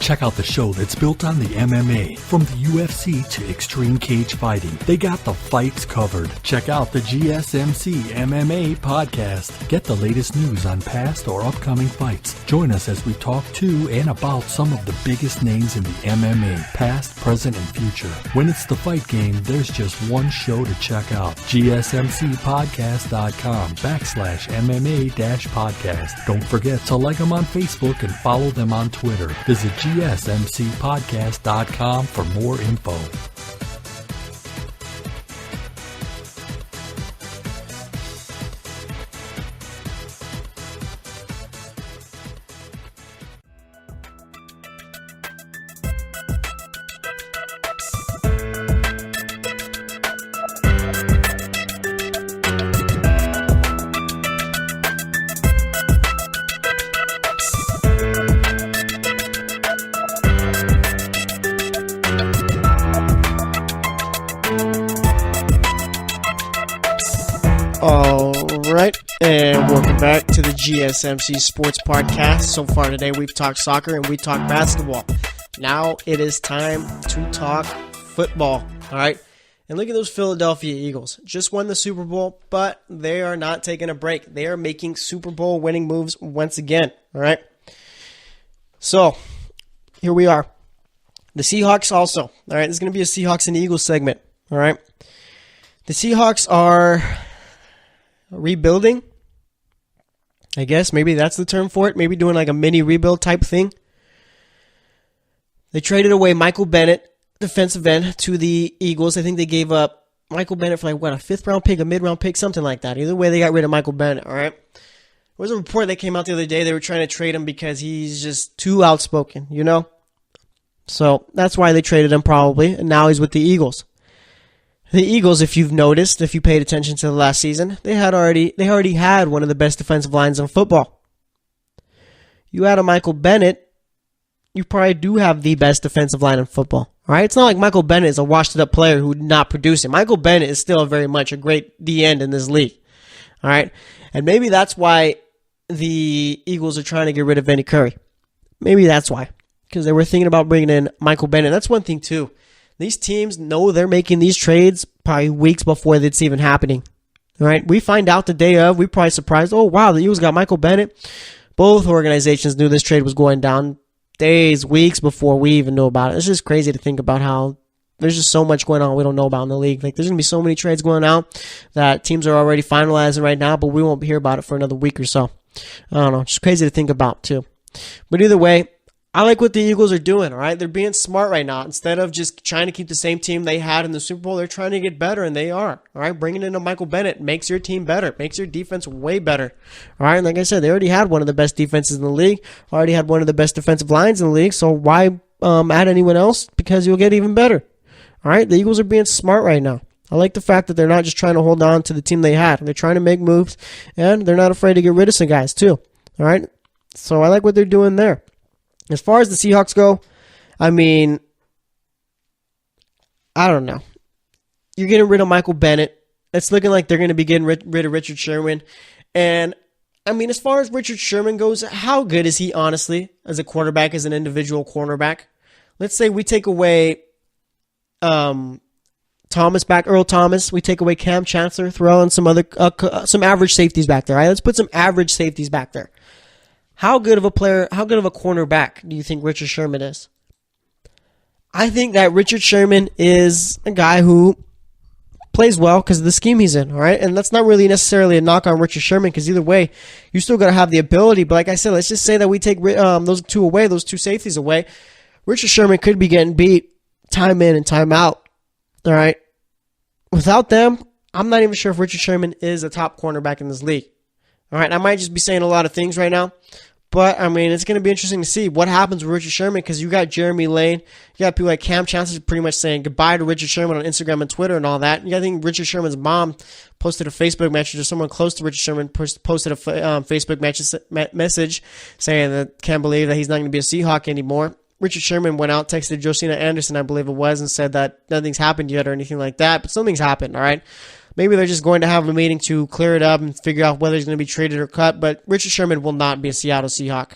Check out the show that's built on the MMA. From the UFC to extreme cage fighting, they got the fights covered. Check out the GSMC MMA podcast. Get the latest news on past or upcoming fights. Join us as we talk to and about some of the biggest names in the MMA, past, present, and future. When it's the fight game, there's just one show to check out. GSMCpodcast.com/MMA-podcast. Don't forget to like them on Facebook and follow them on Twitter. Visit GSMCpodcast.com for more info. Alright, and welcome back to the GSMC Sports Podcast. So far today we've talked soccer and we talked basketball. Now it is time to talk football. Alright, and look at those Philadelphia Eagles. Just won the Super Bowl, but they are not taking a break. They are making Super Bowl winning moves once again. Alright, so here we are. The Seahawks also. Alright, this is going to be a Seahawks and Eagles segment. Alright, the Seahawks are rebuilding, I guess. Maybe that's the term for it. Maybe doing like a mini rebuild type thing. They traded away Michael Bennett, defensive end, to the Eagles. I think they gave up Michael Bennett for like, what, a 5th round pick, a mid-round pick, something like that. Either way, they got rid of Michael Bennett, all right? There was a report that came out the other day. They were trying to trade him because he's just too outspoken, you know? So that's why they traded him probably, and now he's with the Eagles. The Eagles, if you've noticed, if you paid attention to the last season, they already had one of the best defensive lines in football. You add a Michael Bennett, you probably do have the best defensive line in football. All right, it's not like Michael Bennett is a washed-up player who not producing. Michael Bennett is still very much a great D-end in this league. All right, and maybe that's why the Eagles are trying to get rid of Vinny Curry. Maybe that's why, because they were thinking about bringing in Michael Bennett. That's one thing too. These teams know they're making these trades probably weeks before it's even happening. All right, we find out the day of. We're probably surprised. Oh, wow, the Eagles got Michael Bennett. Both organizations knew this trade was going down days, weeks before we even knew about it. It's just crazy to think about how there's just so much going on we don't know about in the league. Like, there's going to be so many trades going out that teams are already finalizing right now, but we won't hear about it for another week or so. I don't know. Just crazy to think about, too. But either way, I like what the Eagles are doing, all right? They're being smart right now. Instead of just trying to keep the same team they had in the Super Bowl, they're trying to get better, and they are, all right? Bringing in a Michael Bennett makes your team better, makes your defense way better, all right? And like I said, they already had one of the best defenses in the league, already had one of the best defensive lines in the league, so why add anyone else? Because you'll get even better, all right? The Eagles are being smart right now. I like the fact that they're not just trying to hold on to the team they had. They're trying to make moves, and they're not afraid to get rid of some guys, too, all right? So I like what they're doing there. As far as the Seahawks go, I mean, I don't know. You're getting rid of Michael Bennett. It's looking like they're going to be getting rid of Richard Sherman. And, I mean, as far as Richard Sherman goes, how good is he, honestly, as a quarterback, as an individual cornerback? Let's say we take away Earl Thomas. We take away Cam Chancellor, throw in some average safeties back there. All right? Let's put some average safeties back there. How good of a player, how good of a cornerback do you think Richard Sherman is? I think that Richard Sherman is a guy who plays well because of the scheme he's in, all right? And that's not really necessarily a knock on Richard Sherman because either way, you still got to have the ability. But like I said, let's just say that we take those two safeties away. Richard Sherman could be getting beat time in and time out, all right? Without them, I'm not even sure if Richard Sherman is a top cornerback in this league. All right, I might just be saying a lot of things right now, but, I mean, it's going to be interesting to see what happens with Richard Sherman because you got Jeremy Lane, you got people like Cam Chancellor pretty much saying goodbye to Richard Sherman on Instagram and Twitter and all that. I think Richard Sherman's mom posted a Facebook message, or someone close to Richard Sherman posted a Facebook message saying that can't believe that he's not going to be a Seahawk anymore. Richard Sherman went out, texted Josina Anderson, I believe it was, and said that nothing's happened yet or anything like that, but something's happened, all right? Maybe they're just going to have a meeting to clear it up and figure out whether he's going to be traded or cut. But Richard Sherman will not be a Seattle Seahawk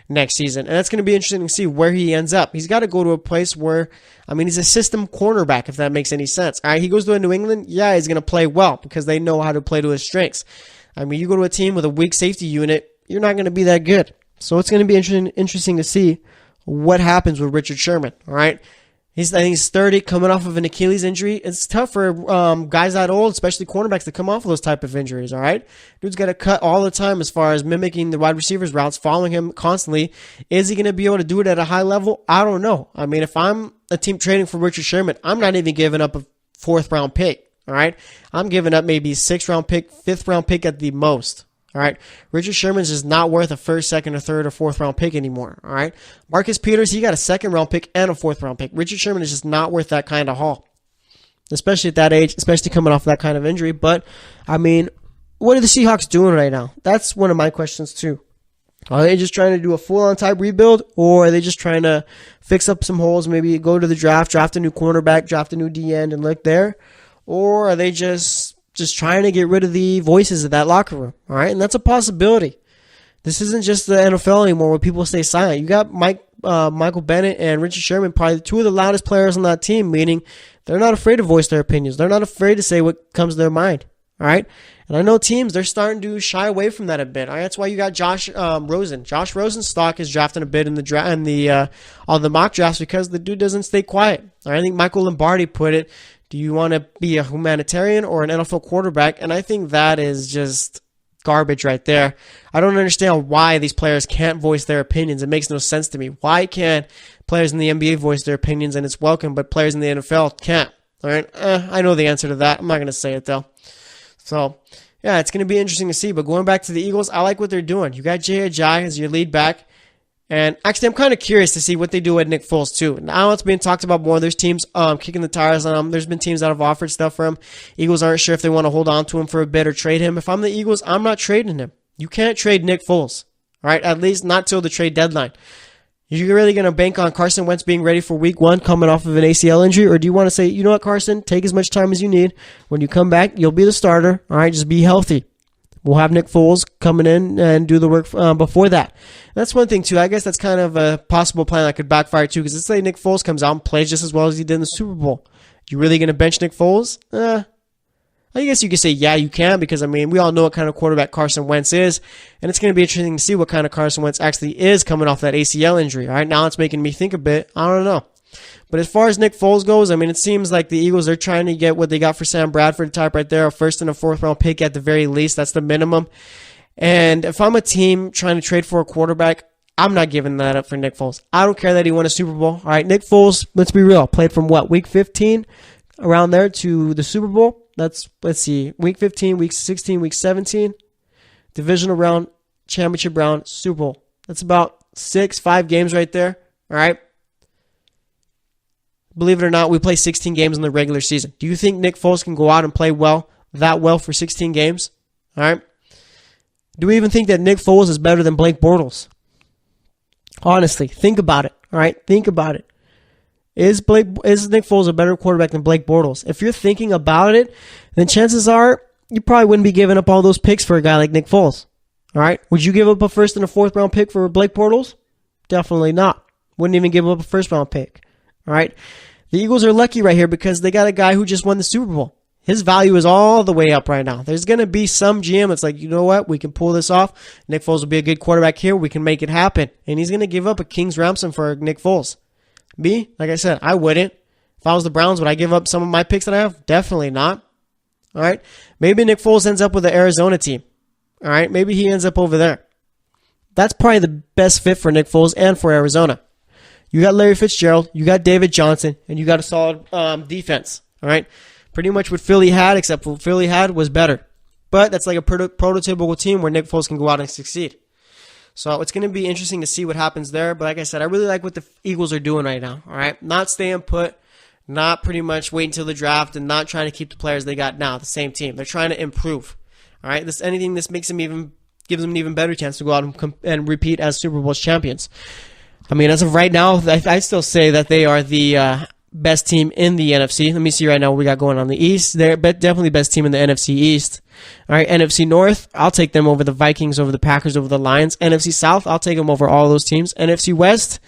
next season. And that's going to be interesting to see where he ends up. He's got to go to a place where, he's a system cornerback, if that makes any sense. All right, he goes to New England. Yeah, he's going to play well because they know how to play to his strengths. You go to a team with a weak safety unit, you're not going to be that good. So it's going to be interesting to see what happens with Richard Sherman. All right. I think he's 30, coming off of an Achilles injury. It's tough for guys that old, especially cornerbacks, to come off of those type of injuries, all right? Dude's got to cut all the time as far as mimicking the wide receivers' routes, following him constantly. Is he going to be able to do it at a high level? I don't know. If I'm a team trading for Richard Sherman, I'm not even giving up a 4th-round pick, all right? I'm giving up maybe 6th-round pick, 5th-round pick at the most. All right, Richard Sherman's just not worth a 1st, 2nd, or 3rd, or 4th-round pick anymore. All right, Marcus Peters, he got a 2nd-round pick and a 4th-round pick. Richard Sherman is just not worth that kind of haul, especially at that age, especially coming off that kind of injury. But what are the Seahawks doing right now? That's one of my questions too. Are they just trying to do a full-on type rebuild, or are they just trying to fix up some holes? Maybe go to the draft a new cornerback, draft a new D end, and look there, or are they just trying to get rid of the voices of that locker room, all right? And that's a possibility. This isn't just the NFL anymore where people stay silent. You got Michael Bennett and Richard Sherman, probably 2 of the loudest players on that team, meaning they're not afraid to voice their opinions. They're not afraid to say what comes to their mind, all right? And I know teams, they're starting to shy away from that a bit. All right? That's why you got Josh Rosen. Josh Rosen's stock is drafting a bit in the on the mock drafts because the dude doesn't stay quiet. All right? I think Michael Lombardi put it, do you want to be a humanitarian or an NFL quarterback? And I think that is just garbage right there. I don't understand why these players can't voice their opinions. It makes no sense to me. Why can't players in the NBA voice their opinions and it's welcome, but players in the NFL can't? All right, I know the answer to that. I'm not going to say it, though. So, yeah, it's going to be interesting to see. But going back to the Eagles, I like what they're doing. You got Jay Ajayi as your lead back. And actually, I'm kind of curious to see what they do with Nick Foles, too. Now it's being talked about more. There's teams kicking the tires on him. There's been teams that have offered stuff for him. Eagles aren't sure if they want to hold on to him for a bit or trade him. If I'm the Eagles, I'm not trading him. You can't trade Nick Foles, all right? At least not till the trade deadline. You're really going to bank on Carson Wentz being ready for week 1 coming off of an ACL injury? Or do you want to say, you know what, Carson, take as much time as you need. When you come back, you'll be the starter, all right? Just be healthy. We'll have Nick Foles coming in and do the work before that. That's one thing, too. I guess that's kind of a possible plan that could backfire, too, because let's say Nick Foles comes out and plays just as well as he did in the Super Bowl. You really going to bench Nick Foles? I guess you could say, yeah, you can, because, we all know what kind of quarterback Carson Wentz is, and it's going to be interesting to see what kind of Carson Wentz actually is coming off that ACL injury. All right, now it's making me think a bit. I don't know. But as far as Nick Foles goes, it seems like the Eagles are trying to get what they got for Sam Bradford type right there, a 1st and a 4th round pick at the very least. That's the minimum. And if I'm a team trying to trade for a quarterback, I'm not giving that up for Nick Foles. I don't care that he won a Super Bowl. All right, Nick Foles, let's be real, played from week 15 around there to the Super Bowl. Let's see, week 15, week 16, week 17, divisional round, championship round, Super Bowl. That's about 5 games right there. All right. Believe it or not, we play 16 games in the regular season. Do you think Nick Foles can go out and play that well for 16 games? All right. Do we even think that Nick Foles is better than Blake Bortles? Honestly, think about it. All right, think about it. Is Nick Foles a better quarterback than Blake Bortles? If you're thinking about it, then chances are you probably wouldn't be giving up all those picks for a guy like Nick Foles. All right, would you give up a 1st and a 4th round pick for Blake Bortles? Definitely not. Wouldn't even give up a 1st round pick. All right. The Eagles are lucky right here because they got a guy who just won the Super Bowl. His value is all the way up right now. There's going to be some GM that's like, you know what? We can pull this off. Nick Foles will be a good quarterback here. We can make it happen. And he's going to give up a king's ransom for Nick Foles. Me, like I said, I wouldn't. If I was the Browns, would I give up some of my picks that I have? Definitely not. All right. Maybe Nick Foles ends up with the Arizona team. All right. Maybe he ends up over there. That's probably the best fit for Nick Foles and for Arizona. You got Larry Fitzgerald, you got David Johnson, and you got a solid defense. All right, pretty much what Philly had, except what Philly had was better. But that's like a prototypical team where Nick Foles can go out and succeed. So it's going to be interesting to see what happens there. But like I said, I really like what the Eagles are doing right now. All right, not staying put, not pretty much waiting until the draft, and not trying to keep the players they got now, the same team. They're trying to improve. All right, this makes them gives them an even better chance to go out and repeat as Super Bowl champions. As of right now, I still say that they are the best team in the NFC. Let me see right now what we got going on the East. They're definitely best team in the NFC East. All right, NFC North, I'll take them over the Vikings, over the Packers, over the Lions. NFC South, I'll take them over all those teams. NFC West,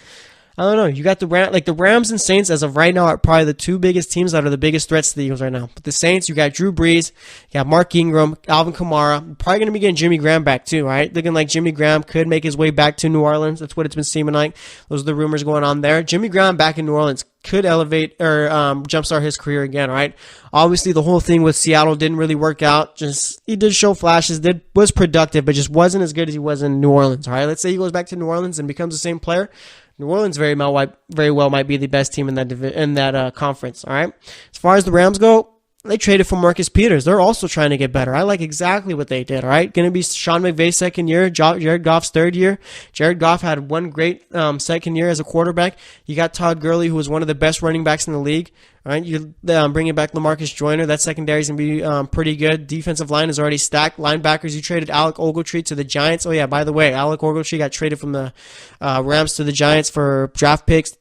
I don't know. You got the Rams and Saints as of right now are probably the two biggest teams that are the biggest threats to the Eagles right now. But the Saints, you got Drew Brees, you got Mark Ingram, Alvin Kamara. Probably going to be getting Jimmy Graham back too, right? Looking like Jimmy Graham could make his way back to New Orleans. That's what it's been seeming like. Those are the rumors going on there. Jimmy Graham back in New Orleans could elevate or jumpstart his career again, right? Obviously, the whole thing with Seattle didn't really work out. He did show flashes, was productive, but just wasn't as good as he was in New Orleans, all right? Let's say he goes back to New Orleans and becomes the same player. New Orleans very well might be the best team in that conference. All right. As far as the Rams go, they traded for Marcus Peters. They're also trying to get better. I like exactly what they did. All right. Going to be Sean McVay's second year, Jared Goff's third year. Jared Goff had one great second year as a quarterback. You got Todd Gurley, who was one of the best running backs in the league. All right, you bringing back LaMarcus Joyner. That secondary is going to be pretty good. Defensive line is already stacked. Linebackers, you traded Alec Ogletree to the Giants. Oh, yeah, by the way, Alec Ogletree got traded from the Rams to the Giants for draft picks.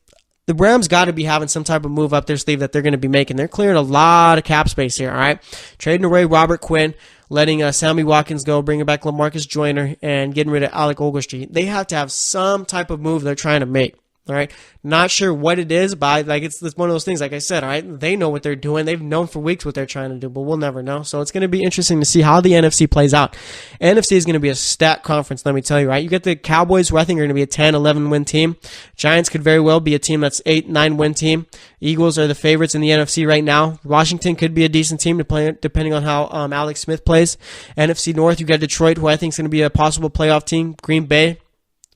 The Rams got to be having some type of move up their sleeve that they're going to be making. They're clearing a lot of cap space here, all right? Trading away Robert Quinn, letting Sammy Watkins go, bringing back LaMarcus Joyner, and getting rid of Alec Ogletree. They have to have some type of move they're trying to make. All right. Not sure what it is, but it's one of those things, like I said, all right, they know what they're doing. They've known for weeks what they're trying to do, but we'll never know. So it's going to be interesting to see how the NFC plays out. NFC is going to be a stacked conference, let me tell you, right? You get the Cowboys, who I think are going to be a 10, 11 win team. Giants could very well be a team that's 8, 9 win team. Eagles are the favorites in the NFC right now. Washington could be a decent team depending on how Alex Smith plays. NFC North, you got Detroit, who I think is going to be a possible playoff team. Green Bay.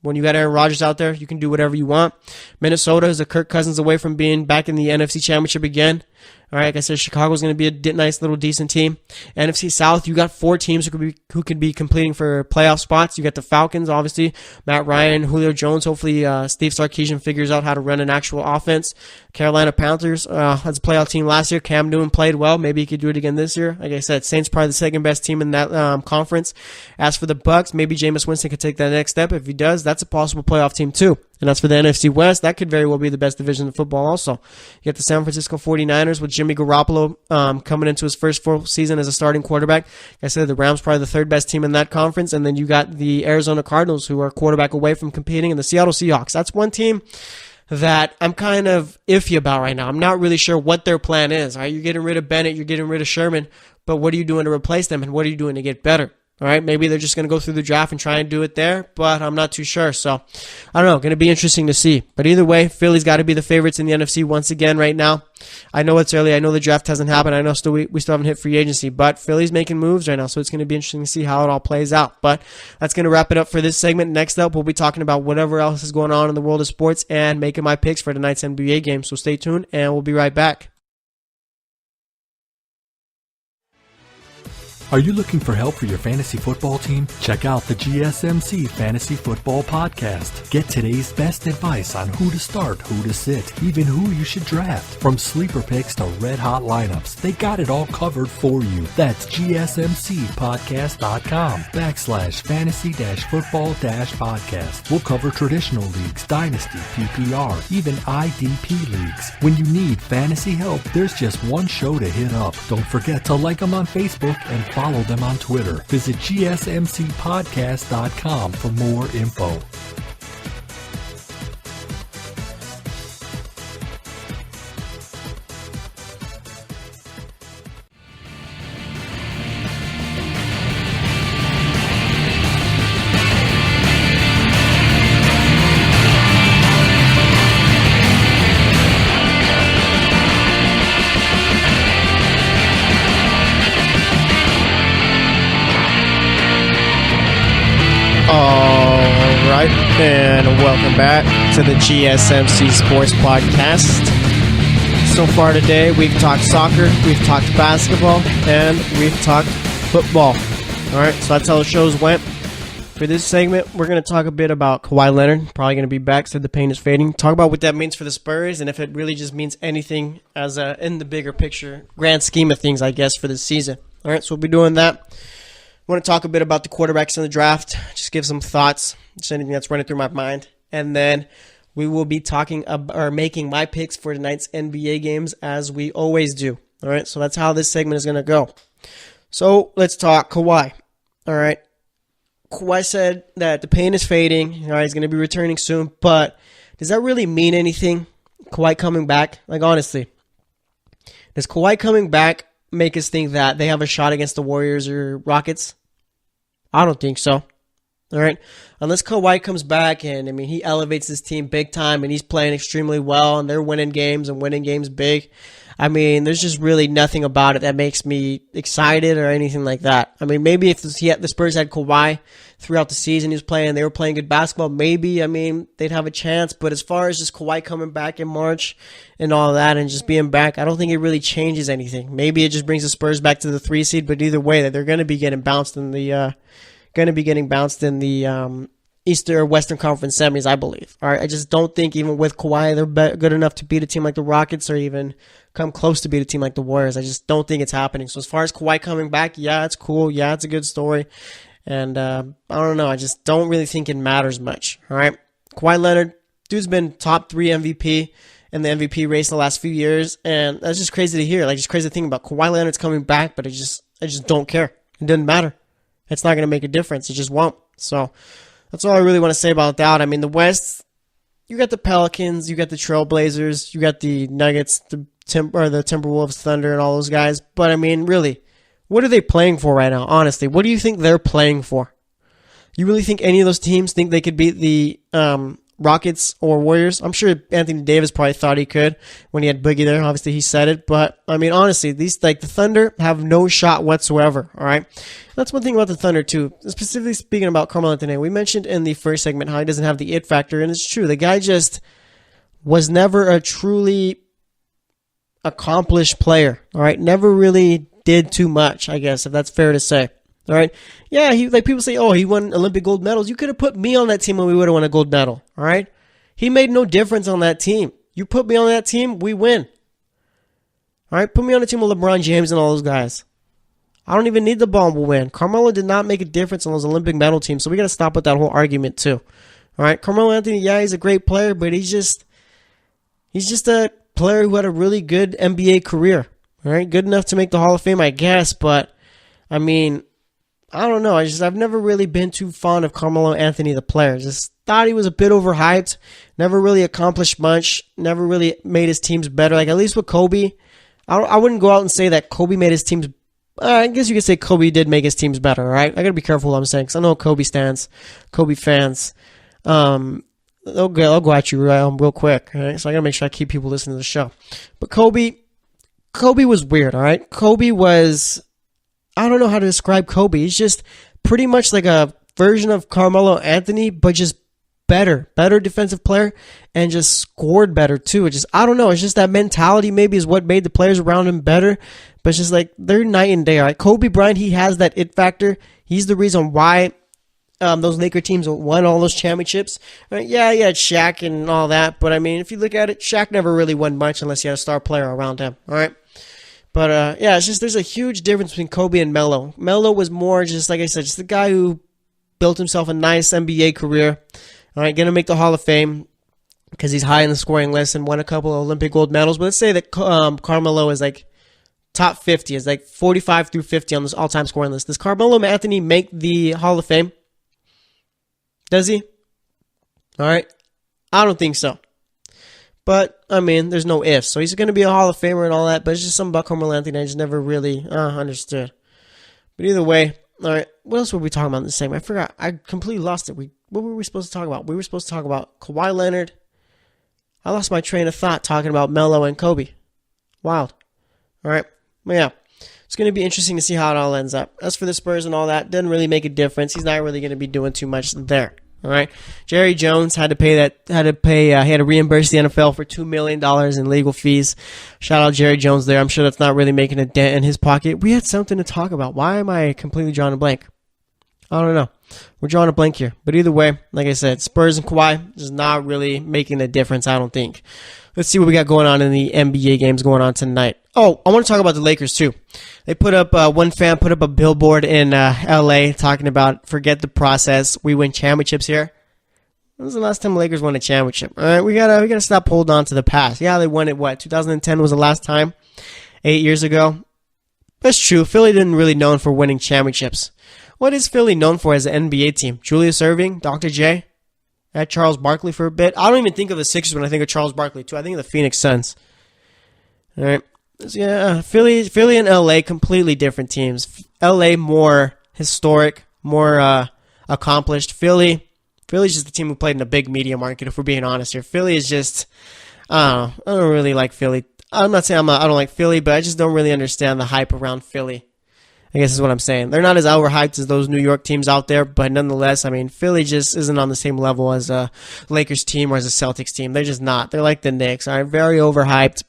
When you got Aaron Rodgers out there, you can do whatever you want. Minnesota is a Kirk Cousins away from being back in the NFC Championship again. All right, like I said, Chicago's going to be a nice little decent team. NFC South, you got 4 teams who could be competing for playoff spots. You got the Falcons, obviously, Matt Ryan, Julio Jones. Hopefully, Steve Sarkisian figures out how to run an actual offense. Carolina Panthers has a playoff team last year. Cam Newton played well. Maybe he could do it again this year. Like I said, Saints probably the second best team in that conference. As for the Bucs, maybe Jameis Winston could take that next step. If he does, that's a possible playoff team too. And as for the NFC West, that could very well be the best division in football also. You got the San Francisco 49ers with Jimmy Garoppolo coming into his first full season as a starting quarterback. Like I said, the Rams probably the third best team in that conference. And then you got the Arizona Cardinals, who are a quarterback away from competing, and the Seattle Seahawks. That's one team that I'm kind of iffy about right now. I'm not really sure what their plan is. All right? You're getting rid of Bennett, you're getting rid of Sherman, but what are you doing to replace them, and what are you doing to get better? All right, maybe they're just going to go through the draft and try and do it there, but I'm not too sure. So, I don't know. Going to be interesting to see. But either way, Philly's got to be the favorites in the NFC once again right now. I know it's early. I know the draft hasn't happened. I know we still haven't hit free agency, but Philly's making moves right now, so it's going to be interesting to see how it all plays out. But that's going to wrap it up for this segment. Next up, we'll be talking about whatever else is going on in the world of sports and making my picks for tonight's NBA game. So stay tuned, and we'll be right back. Are you looking for help for your fantasy football team? Check out the GSMC Fantasy Football Podcast. Get today's best advice on who to start, who to sit, even who you should draft. From sleeper picks to red-hot lineups, they got it all covered for you. That's gsmcpodcast.com/fantasy-football-podcast. We'll cover traditional leagues, dynasty, PPR, even IDP leagues. When you need fantasy help, there's just one show to hit up. Don't forget to like them on Facebook and follow them on Twitter. Visit gsmcpodcast.com for more info. And welcome back to the GSMC Sports Podcast. So far today, we've talked soccer, we've talked basketball, and we've talked football. All right, so that's how the shows went. For this segment, we're going to talk a bit about Kawhi Leonard. Probably going to be back, said the pain is fading. Talk about what that means for the Spurs, and if it really just means anything as in the bigger picture, grand scheme of things, I guess, for this season. All right, so we'll be doing that. I want to talk a bit about the quarterbacks in the draft, just give some thoughts, just anything that's running through my mind. And then we will be talking or making my picks for tonight's NBA games as we always do. All right, so that's how this segment is going to go. So let's talk Kawhi. All right, Kawhi said that the pain is fading. All right, he's going to be returning soon, but does that really mean anything? Kawhi coming back? Like, honestly, does Kawhi coming back make us think that they have a shot against the Warriors or Rockets? I don't think so. All right, unless Kawhi comes back and, I mean, he elevates his team big time and he's playing extremely well and they're winning games and winning games big. I mean, there's just really nothing about it that makes me excited or anything like that. I mean, maybe if the Spurs had Kawhi throughout the season, he was playing, they were playing good basketball, maybe, I mean, they'd have a chance. But as far as just Kawhi coming back in March and all that and just being back, I don't think it really changes anything. Maybe it just brings the Spurs back to the 3 seed, but either way, that they're going to be getting bounced in the Eastern or Western Conference semis, I believe. All right, I just don't think even with Kawhi, they're good enough to beat a team like the Rockets or even come close to beat a team like the Warriors. I just don't think it's happening. So as far as Kawhi coming back, yeah, it's cool. Yeah, it's a good story. And I don't know. I just don't really think it matters much. All right, Kawhi Leonard, dude's been top 3 MVP in the MVP race the last few years, and that's just crazy to hear. Like, just crazy to think about. Kawhi Leonard's coming back, but I just don't care. It doesn't matter. It's not going to make a difference. It just won't. So that's all I really want to say about that. I mean, the West, you got the Pelicans, you got the Trailblazers, you got the Nuggets, the Timberwolves, Thunder, and all those guys. But, I mean, really, what are they playing for right now? Honestly, what do you think they're playing for? You really think any of those teams think they could beat the Rockets or Warriors? I'm sure Anthony Davis probably thought he could when he had Boogie there. Obviously, he said it. But, I mean, honestly, the Thunder have no shot whatsoever, all right? That's one thing about the Thunder, too. Specifically speaking about Carmelo Anthony, we mentioned in the first segment how he doesn't have the it factor, and it's true. The guy just was never a truly accomplished player, all right? Never really did too much, I guess, if that's fair to say. All right. Yeah, people say, oh, he won Olympic gold medals. You could have put me on that team and we would have won a gold medal. All right. He made no difference on that team. You put me on that team, we win. All right. Put me on the team with LeBron James and all those guys. I don't even need the ball and we'll win. Carmelo did not make a difference on those Olympic medal teams, so we got to stop with that whole argument too. All right. Carmelo Anthony, yeah, he's a great player, but he's just a player who had a really good NBA career. All right. Good enough to make the Hall of Fame, I guess, but I mean, I don't know. I've never really been too fond of Carmelo Anthony, the player. Just thought he was a bit overhyped. Never really accomplished much. Never really made his teams better. Like, at least with Kobe, I wouldn't go out and say that Kobe made his teams. I guess you could say Kobe did make his teams better, right? I gotta be careful what I'm saying because I know Kobe fans. They'll go at you real quick. Right? So I gotta make sure I keep people listening to the show. But Kobe was weird. All right, Kobe was. I don't know how to describe Kobe. He's just pretty much like a version of Carmelo Anthony, but just better defensive player and just scored better too. I don't know. It's just that mentality maybe is what made the players around him better, but it's just like they're night and day. Right? Kobe Bryant, he has that it factor. He's the reason why those Laker teams won all those championships. Right? Yeah, it's Shaq and all that, but I mean, if you look at it, Shaq never really won much unless he had a star player around him. All right. But, yeah, it's just there's a huge difference between Kobe and Melo. Melo was more just, like I said, just the guy who built himself a nice NBA career. All right, going to make the Hall of Fame because he's high in the scoring list and won a couple of Olympic gold medals. But let's say that Carmelo is like top 50, is like 45 through 50 on this all-time scoring list. Does Carmelo Anthony make the Hall of Fame? Does he? All right. I don't think so. But, I mean, there's no ifs. So he's going to be a Hall of Famer and all that, but it's just something about Carmelo Anthony I just never really understood. But either way, all right, what else were we talking about in this segment? I forgot. I completely lost it. What were we supposed to talk about? We were supposed to talk about Kawhi Leonard. I lost my train of thought talking about Melo and Kobe. Wild. All right. But yeah, it's going to be interesting to see how it all ends up. As for the Spurs and all that, doesn't really make a difference. He's not really going to be doing too much there. All right, Jerry Jones had to reimburse the NFL for $2 million in legal fees. Shout out Jerry Jones there. I'm sure that's not really making a dent in his pocket. We had something to talk about. Why am I completely drawing a blank? I don't know. We're drawing a blank here. But either way, like I said, Spurs and Kawhi is not really making a difference, I don't think. Let's see what we got going on in the NBA games going on tonight. Oh, I want to talk about the Lakers too. They put up, one fan put up a billboard in LA talking about forget the process. We win championships here. When was the last time the Lakers won a championship? All right, we gotta stop holding on to the past. Yeah, they won it. 2010 was the last time, 8 years ago. That's true. Philly didn't really known for winning championships. What is Philly known for as an NBA team? Julius Erving, Dr. J, at Charles Barkley for a bit. I don't even think of the Sixers when I think of Charles Barkley too. I think of the Phoenix Suns. All right, yeah, Philly and LA completely different teams. LA more historic, more accomplished. Philly's just the team who played in a big media market, if we're being honest here. Philly is just, I don't really like Philly. I'm not saying I don't like Philly, but I just don't really understand the hype around Philly, I guess is what I'm saying. They're not as overhyped as those New York teams out there, but nonetheless, I mean, Philly just isn't on the same level as a Lakers team or as a Celtics team. They're just not. They're like the Knicks. All right, very overhyped.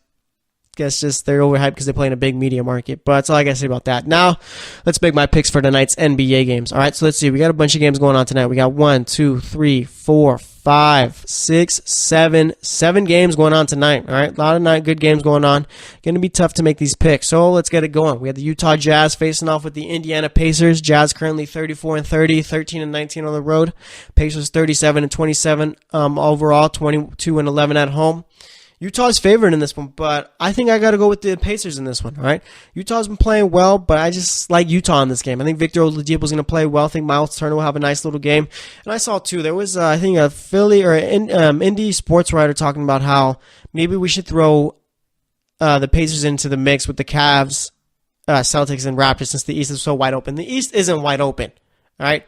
Guess just they're overhyped because they play in a big media market. But that's all I got to say about that. Now, let's make my picks for tonight's NBA games. All right, so let's see. We got a bunch of games going on tonight. We got 1, 2, 3, 4, 5, 6, 7 games going on tonight. All right, a lot of good games going on. Going to be tough to make these picks. So let's get it going. We have the Utah Jazz facing off with the Indiana Pacers. Jazz currently 34-30, 13-19 on the road. Pacers 37-27 overall, 22-11 at home. Utah's favored in this one, but I think I got to go with the Pacers in this one, all right? Utah's been playing well, but I just like Utah in this game. I think Victor Oladipo is going to play well. I think Miles Turner will have a nice little game. And I saw, too, there was, I think, a Philly or indie sports writer talking about how maybe we should throw the Pacers into the mix with the Cavs, Celtics, and Raptors since the East is so wide open. The East isn't wide open, all right?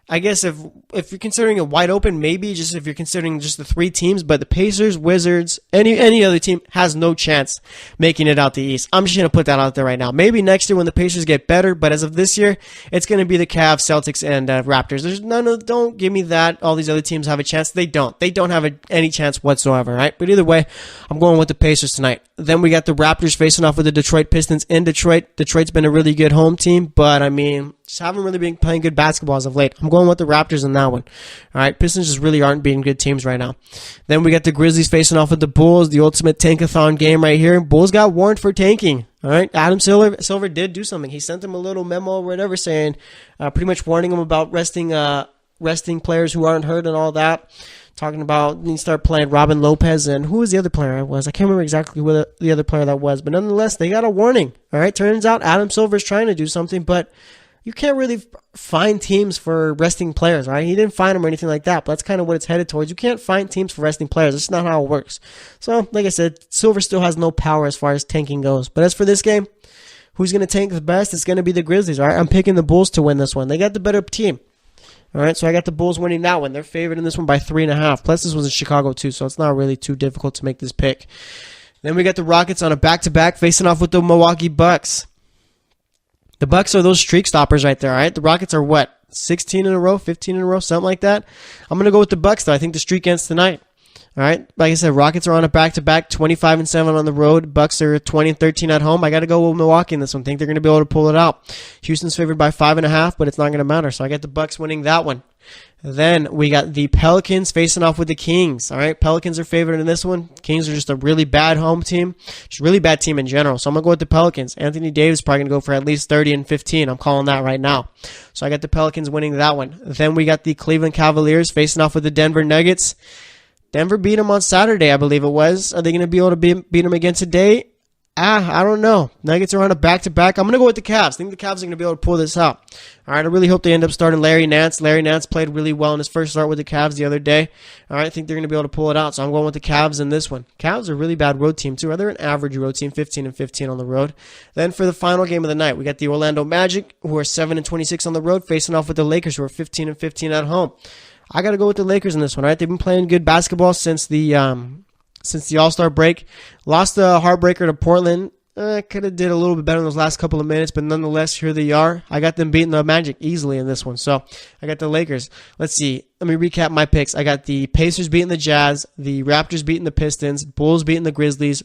I guess if you're considering it wide open, maybe just if you're considering just the 3 teams, but the Pacers, Wizards, any other team has no chance making it out the East. I'm just going to put that out there right now. Maybe next year when the Pacers get better, but as of this year, it's going to be the Cavs, Celtics, and Raptors. There's don't give me that all these other teams have a chance. They don't. They don't have any chance whatsoever, right? But either way, I'm going with the Pacers tonight. Then we got the Raptors facing off with the Detroit Pistons in Detroit. Detroit's been a really good home team, but I mean, just haven't really been playing good basketball as of late. I'm going with the Raptors in that one. All right, Pistons just really aren't beating good teams right now. Then we got the Grizzlies facing off with the Bulls, the ultimate tankathon game right here. Bulls got warned for tanking. All right, Adam Silver did do something. He sent them a little memo or whatever saying, pretty much warning them about resting players who aren't hurt and all that. Talking about you start playing Robin Lopez and who was the other player I can't remember exactly who the other player that was, but nonetheless, they got a warning. All right, turns out Adam Silver's trying to do something, but you can't really fine teams for resting players, right? He didn't fine them or anything like that, but that's kind of what it's headed towards. You can't fine teams for resting players. That's not how it works. So, like I said, Silver still has no power as far as tanking goes. But as for this game, who's going to tank the best? It's going to be the Grizzlies, all right? I'm picking the Bulls to win this one. They got the better team. All right, so I got the Bulls winning that one. They're favored in this one by 3.5. Plus, this was in Chicago, too, so it's not really too difficult to make this pick. Then we got the Rockets on a back-to-back facing off with the Milwaukee Bucks. The Bucks are those streak stoppers right there, all right? The Rockets are what, 16 in a row, 15 in a row, something like that? I'm going to go with the Bucks, though. I think the streak ends tonight. All right, like I said, Rockets are on a back-to-back, 25-7 on the road. Bucks are 20-13 at home. I got to go with Milwaukee in this one. I think they're going to be able to pull it out. Houston's favored by 5.5, but it's not going to matter. So I got the Bucks winning that one. Then we got the Pelicans facing off with the Kings. All right, Pelicans are favored in this one. Kings are just a really bad home team, just a really bad team in general. So I'm going to go with the Pelicans. Anthony Davis is probably going to go for at least 30 and 15. I'm calling that right now. So I got the Pelicans winning that one. Then we got the Cleveland Cavaliers facing off with the Denver Nuggets. Denver beat them on Saturday, I believe it was. Are they going to be able to beat them again today? I don't know. Nuggets are on a back-to-back. I'm going to go with the Cavs. I think the Cavs are going to be able to pull this out. All right, I really hope they end up starting Larry Nance. Larry Nance played really well in his first start with the Cavs the other day. All right, I think they're going to be able to pull it out, so I'm going with the Cavs in this one. Cavs are a really bad road team, too. They're an average road team, 15-15 on the road. Then for the final game of the night, we got the Orlando Magic, who are 7-26 on the road, facing off with the Lakers, who are 15-15 at home. I got to go with the Lakers in this one, all right? They've been playing good basketball since the All-Star break. Lost the heartbreaker to Portland. Could have did a little bit better in those last couple of minutes, but nonetheless, here they are. I got them beating the Magic easily in this one, so I got the Lakers. Let's see. Let me recap my picks. I got the Pacers beating the Jazz, the Raptors beating the Pistons, Bulls beating the Grizzlies,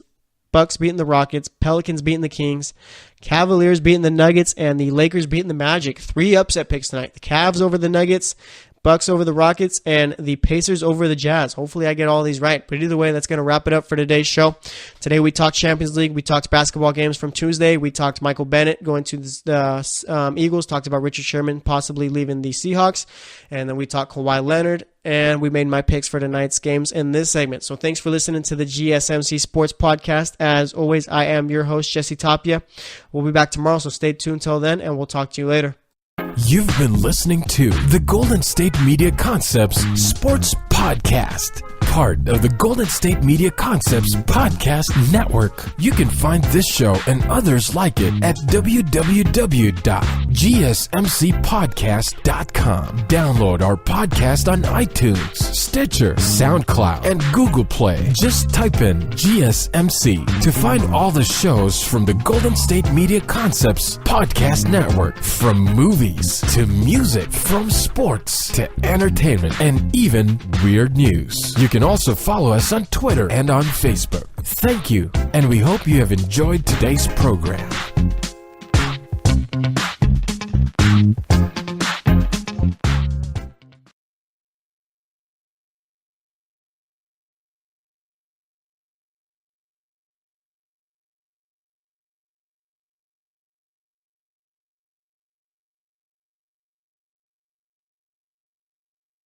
Bucks beating the Rockets, Pelicans beating the Kings, Cavaliers beating the Nuggets, and the Lakers beating the Magic. 3 upset picks tonight. The Cavs over the Nuggets, Bucks over the Rockets, and the Pacers over the Jazz. Hopefully I get all these right. But either way, that's going to wrap it up for today's show. Today we talked Champions League. We talked basketball games from Tuesday. We talked Michael Bennett going to the Eagles. Talked about Richard Sherman possibly leaving the Seahawks. And then we talked Kawhi Leonard. And we made my picks for tonight's games in this segment. So thanks for listening to the GSMC Sports Podcast. As always, I am your host, Jesse Tapia. We'll be back tomorrow, so stay tuned till then, and we'll talk to you later. You've been listening to the Golden State Media Concepts Sports Podcast, part of the Golden State Media Concepts Podcast Network. You can find this show and others like it at www.gsmcpodcast.com. Download our podcast on iTunes, Stitcher, SoundCloud, and Google Play. Just type in GSMC to find all the shows from the Golden State Media Concepts Podcast Network, from movies to music, from sports to entertainment, and even weird news. You can also follow us on Twitter and on Facebook. Thank you, and we hope you have enjoyed today's program.